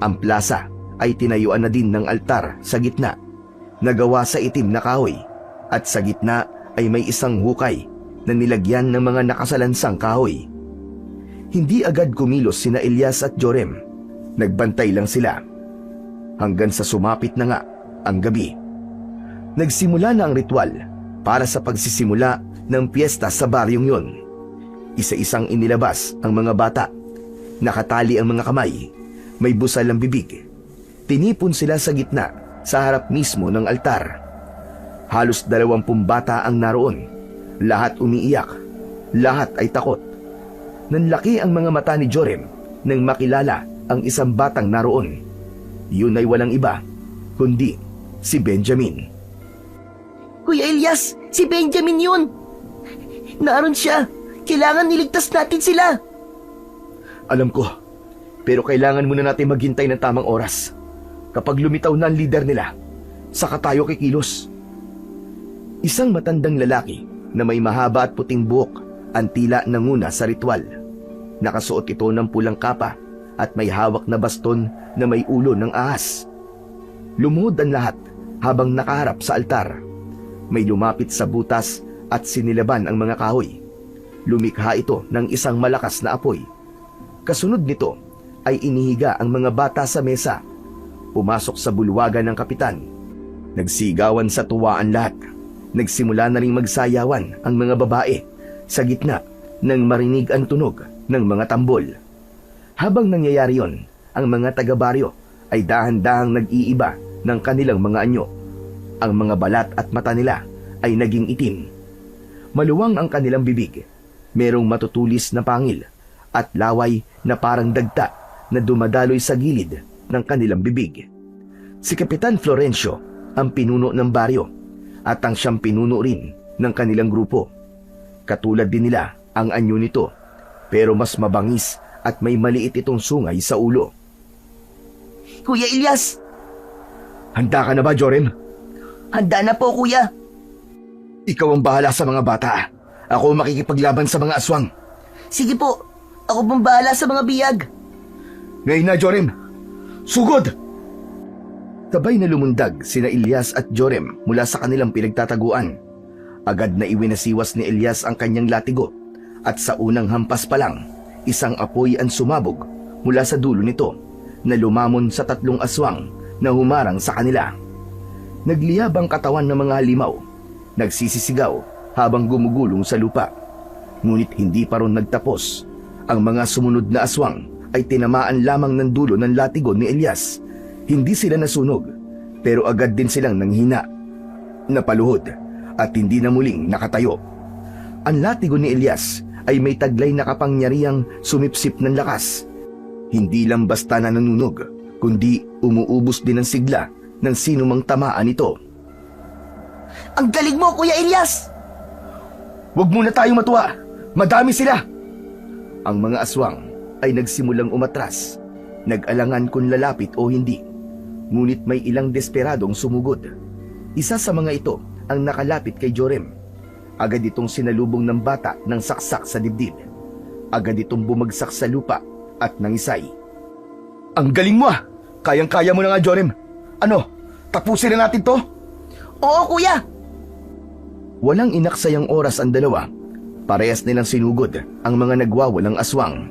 Ang plaza ay tinayuan na din ng altar sa gitna na gawa sa itim na kahoy at sa gitna ay may isang hukay na nilagyan ng mga nakasalansang kahoy. Hindi agad kumilos sina Elias at Jorem. Nagbantay lang sila hanggang sa sumapit na nga ang gabi. Nagsimula na ang ritual para sa pagsisimula ng piyesta sa baryong yon. Isa-isang inilabas ang mga bata. Nakatali ang mga kamay. May busal ang bibig. Tinipon sila sa gitna sa harap mismo ng altar. Halos 20 bata ang naroon. Lahat umiiyak. Lahat ay takot. Nanlaki ang mga mata ni Jorem nang makilala ang isang batang naroon. Yun ay walang iba kundi si Benjamin. Kuya Elias, si Benjamin yun. Naroon siya. Kailangan niligtas natin sila. Alam ko, pero kailangan muna natin maghintay ng tamang oras. Kapag lumitaw na ang leader nila, saka tayo kikilos. Isang matandang lalaki na may mahaba at puting buhok ang tila nanguna sa ritual. Nakasuot ito ng pulang kapa at may hawak na baston na may ulo ng ahas. Lumuhod ang lahat habang nakaharap sa altar. May lumapit sa butas at sinilaban ang mga kahoy. Lumikha ito ng isang malakas na apoy. Kasunod nito ay inihiga ang mga bata sa mesa. Pumasok sa bulwagan ng kapitan. Nagsigawan sa tuwa ang lahat. Nagsimula na ring magsayawan ang mga babae sa gitna nang marinig ang tunog ng mga tambol. Habang nangyayari yon, ang mga taga-baryo ay dahan-dahang nag-iiba ng kanilang mga anyo. Ang mga balat at mata nila ay naging itim. Maluwang ang kanilang bibig. Merong matutulis na pangil at laway na parang dagta na dumadaloy sa gilid ng kanilang bibig. Si Kapitan Florencio ang pinuno ng baryo at ang siyang pinuno rin ng kanilang grupo. Katulad din nila ang anyo nito, pero mas mabangis at may maliit itong sungay sa ulo. Kuya Ilyas, Handa ka na ba, Jorem? handa na po kuya. Ikaw ang bahala sa mga bata. Ako ang makikipaglaban sa mga aswang. Sige po, ako pong bahala sa mga biyag. Ngayon na, Jorem. Sugod! Sabay na lumundag sina Ilyas at Jorem mula sa kanilang pinagtataguan. Agad na iwinasiwas ni Ilyas ang kanyang latigo at sa unang hampas pa lang, isang apoy ang sumabog mula sa dulo nito na lumamon sa 3 aswang na humarang sa kanila. Nagliyab ang katawan ng mga halimaw, nagsisisigaw habang gumugulong sa lupa. Ngunit hindi pa ron nagtapos. Ang mga sumunod na aswang ay tinamaan lamang ng dulo ng latigo ni Ilyas. Hindi sila nasunog, pero agad din silang nanghina, napaluhod at hindi na muling nakatayo. Ang latigo ni Ilyas ay may taglay na kapangyarihang sumipsip ng lakas. Hindi lang basta na nanunog, kundi umuubos din ang sigla ng sinumang tamaan ito. Ang galing mo, Kuya Ilyas! Huwag muna tayong matuwa, madami sila! Ang mga aswang ay nagsimulang umatras, nag-alangan kung lalapit o hindi. Ngunit may ilang desperadong sumugod. Isa sa mga ito ang nakalapit kay Jorem. Agad itong sinalubong ng bata ng saksak sa dibdib. Agad itong bumagsak sa lupa at nangisay. Ang galing mo ah! Kayang-kaya mo na nga, Jorem. Ano, tapusin na natin to? Oo, kuya! Walang inaksayang oras ang dalawa. Parehas nilang sinugod ang mga nagwawalang aswang.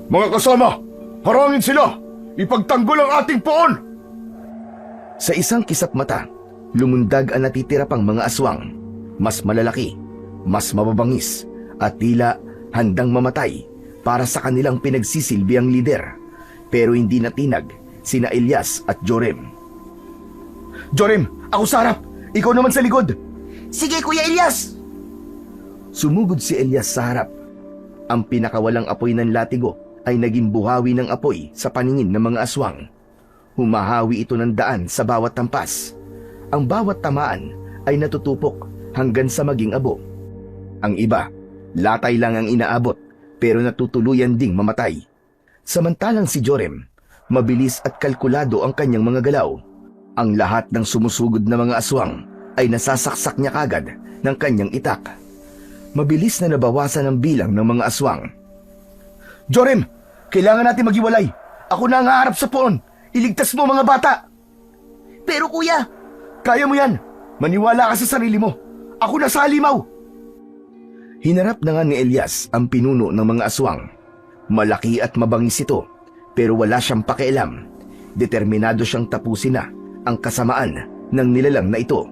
Mga kasama, harangin sila! Ipagtanggol ang ating poon! Sa isang kisap mata, lumundag ang natitira pang mga aswang. Mas malalaki, mas mababangis, at tila handang mamatay para sa kanilang pinagsisilbiang lider. Pero hindi natinag sina Ilyas at Jorem. Jorem, ako sa harap! Ikaw naman sa likod! Sige, Kuya Ilyas! Sumugod si Ilyas sa harap. Ang pinakawalang apoy ng latigo ay naging buhawi ng apoy sa paningin ng mga aswang. Humahawi ito ng daan sa bawat tampas. Ang bawat tamaan ay natutupok hanggang sa maging abo. Ang iba, latay lang ang inaabot pero natutuluyan ding mamatay. Samantalang si Jorem, mabilis at kalkulado ang kanyang mga galaw. Ang lahat ng sumusugod na mga aswang ay nasasaksak niya kagad ng kanyang itak. Mabilis na nabawasan ang bilang ng mga aswang. Jorem, kailangan natin maghiwalay. Ako na ang haharap sa poon. Iligtas mo mga bata. Pero kuya, Kaya mo yan. Maniwala ka sa sarili mo. Ako na sa halimaw. Hinarap na nga ni Ilyas ang pinuno ng mga aswang. Malaki at mabangis ito, pero wala siyang pakialam. Determinado siyang tapusin na ang kasamaan ng nilalang na ito.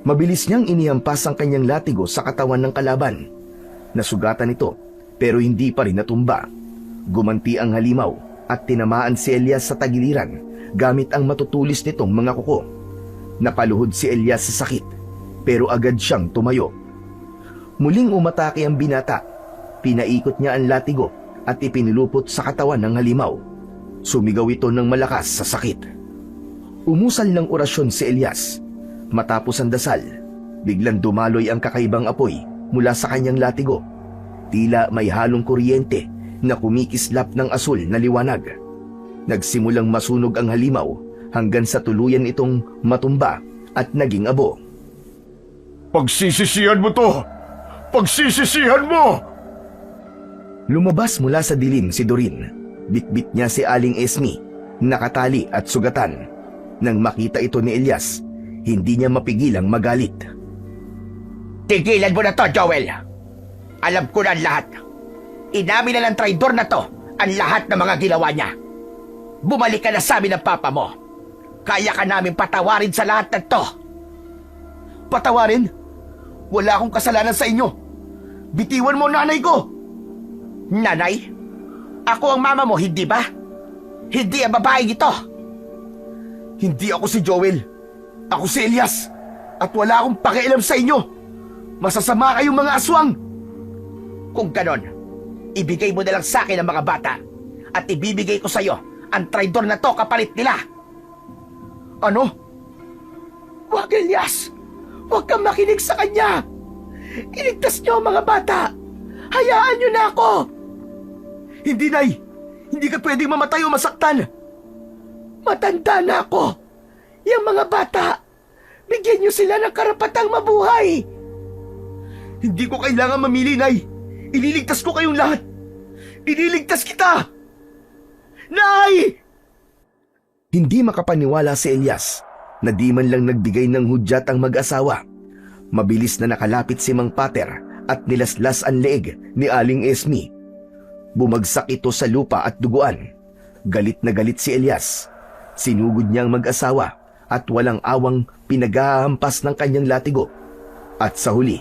Mabilis niyang inihampas ang kanyang latigo sa katawan ng kalaban. Nasugatan ito, pero hindi pa rin natumba. Gumanti ang halimaw at tinamaan si Ilyas sa tagiliran gamit ang matutulis nitong mga kuko. Napaluhod si Ilyas sa sakit, pero agad siyang tumayo. Muling umatake ang binata. Pinaikot niya ang latigo at ipinulupot sa katawan ng halimaw. Sumigaw ito ng malakas sa sakit. Umusal ng orasyon si Ilyas. Matapos ang dasal, biglang dumaloy ang kakaibang apoy mula sa kanyang latigo. Tila may halong kuryente na kumikislap ng asul na liwanag. Nagsimulang masunog ang halimaw hanggang sa tuluyan itong matumba at naging abo. Pagsisisihan mo to! Pagsisisihan mo! Lumabas mula sa dilim si Doreen. Bitbit niya si Aling Esme, nakatali at sugatan. Nang makita ito ni Ilyas, hindi niya mapigilang magalit. Tigilan mo na to, Joel! Alam ko na ang lahat. Inamin na ng traidor na to ang lahat ng mga ginawa niya. Bumalik ka na sa amin ng papa mo. Kaya ka namin patawarin sa lahat ng to. Patawarin? Wala akong kasalanan sa inyo. Bitiwan mo nanay ko! Nanay? Ako ang mama mo, hindi ba? Hindi ang babaeng ito. Hindi ako si Joel. Ako si Ilyas. At wala akong pakialam sa inyo. Masasama kayong mga aswang. Kung ganon, ibigay mo na lang sa akin ang mga bata at ibibigay ko sa'yo ang traidor na to kapalit nila. Ano? Huwag, Elias! Huwag kang makinig sa kanya! Iligtas niyo ang mga bata! Hayaan niyo na ako! Hindi, Nay! Hindi ka pwedeng mamatay o masaktan! Matanda na ako! Yung mga bata! Bigyan niyo sila ng karapatang mabuhay! Hindi ko kailangan mamili, Nay! Ililigtas ko kayong lahat! Ililigtas kita! Nay! Hindi makapaniwala si Elias na di man lang nagbigay ng hudyat ang mag-asawa. Mabilis na nakalapit si Mang Pater at nilaslas ang leeg ni Aling Esme. Bumagsak ito sa lupa at duguan. Galit na galit si Elias. Sinugod niya ang mag-asawa at walang awang pinaghahampas ng kanyang latigo. At sa huli,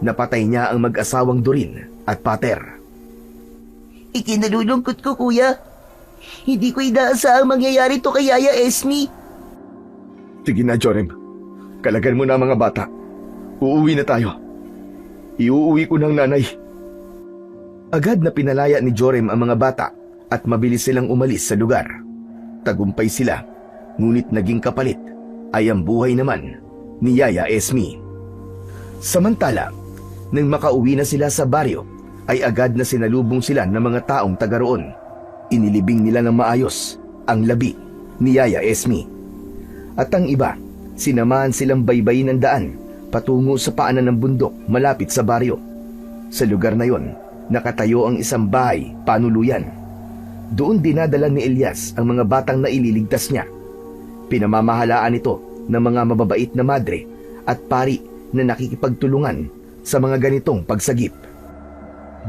napatay niya ang mag-asawang Dorin at Pater. Ikinalulungkot ko, kuya. Hindi ko inaasahang mangyayari to kay Yaya Esme. Sige na, Jorem. Kalagan mo na ang mga bata. Uuwi na tayo. Iuuwi ko ng nanay. Agad na pinalaya ni Jorem ang mga bata at mabilis silang umalis sa lugar. Tagumpay sila, ngunit naging kapalit ay ang buhay naman ni Yaya Esme. Samantala, nang makauwi na sila sa baryo, ay agad na sinalubong sila ng mga taong taga roon. Inilibing nila ng maayos ang labi ni Yaya Esme. At ang iba, sinamahan silang baybayin ng daan patungo sa paanan ng bundok malapit sa baryo. Sa lugar na yon, nakatayo ang isang bahay panuluyan. Doon dinadala ni Elias ang mga batang naililigtas niya. Pinamamahalaan ito ng mga mababait na madre at pari na nakikipagtulungan sa mga ganitong pagsagip.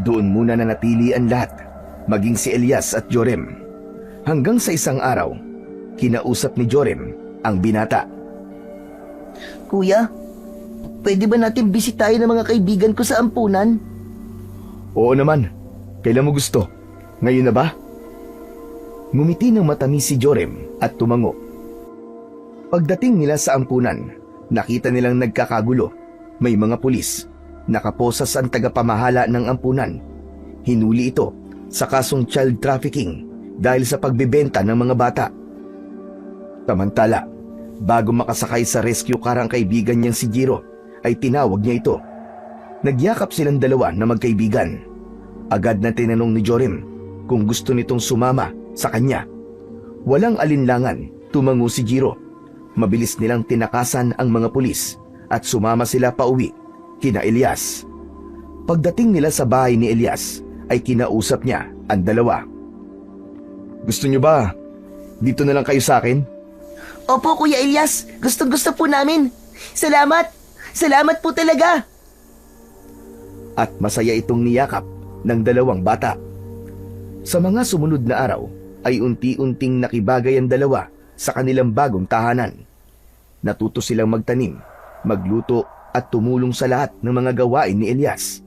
Doon muna nanatili ang lahat, maging si Elias at Jorem. Hanggang sa isang araw, kinausap ni Jorem ang binata. Kuya, pwede ba natin bisitahin ang mga kaibigan ko sa ampunan? Oo naman. Kailan mo gusto? Ngayon na ba? Ngumiti ng matamis si Jorem at tumango. Pagdating nila sa ampunan, nakita nilang nagkakagulo. May mga pulis. Nakaposas ang tagapamahala ng ampunan. Hinuli ito sa kasong child trafficking dahil sa pagbebenta ng mga bata. Samantala, bago makasakay sa rescue car ang kaibigan niyang si Jiro, ay tinawag niya ito. Nagyakap silang dalawa na magkaibigan. Agad na tinanong ni Jorem kung gusto nitong sumama sa kanya. Walang alinlangan, tumango si Jiro. Mabilis nilang tinakasan ang mga pulis at sumama sila pauwi kina Elias. Pagdating nila sa bahay ni Elias, ay kinausap niya ang dalawa. Gusto niyo ba? Dito na lang kayo sa akin? Opo, Kuya Elias. Gustong-gusto po namin. Salamat. Salamat po talaga. At masaya itong niyakap ng dalawang bata. Sa mga sumunod na araw, ay unti-unting nakibagay ang dalawa sa kanilang bagong tahanan. Natuto silang magtanim, magluto at tumulong sa lahat ng mga gawain ni Elias.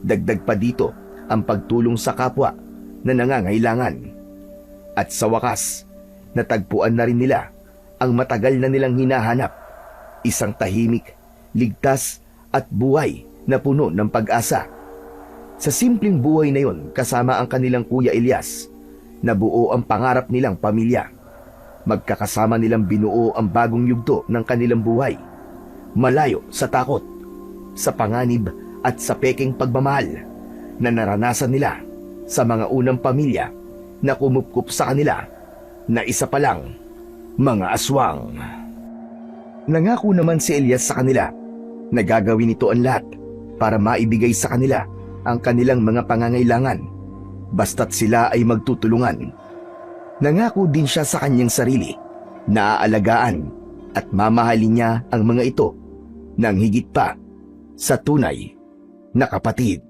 Dagdag pa dito ang pagtulong sa kapwa na nangangailangan. At sa wakas, natagpuan na rin nila ang matagal na nilang hinahanap. Isang tahimik, ligtas at buhay na puno ng pag-asa. Sa simpleng buhay na yon kasama ang kanilang Kuya Elias, nabuo ang pangarap nilang pamilya. Magkakasama nilang binuo ang bagong yugto ng kanilang buhay. Malayo sa takot, sa panganib at sa peking pagmamahal na naranasan nila sa mga unang pamilya na kumupkup sa kanila na isa pa lang mga aswang. Nangako naman si Elias sa kanila na gagawin ito ang lahat para maibigay sa kanila ang kanilang mga pangangailangan basta't sila ay magtutulungan. Nangako din siya sa kanyang sarili na aalagaan at mamahalin niya ang mga ito nang higit pa sa tunay na kapatid.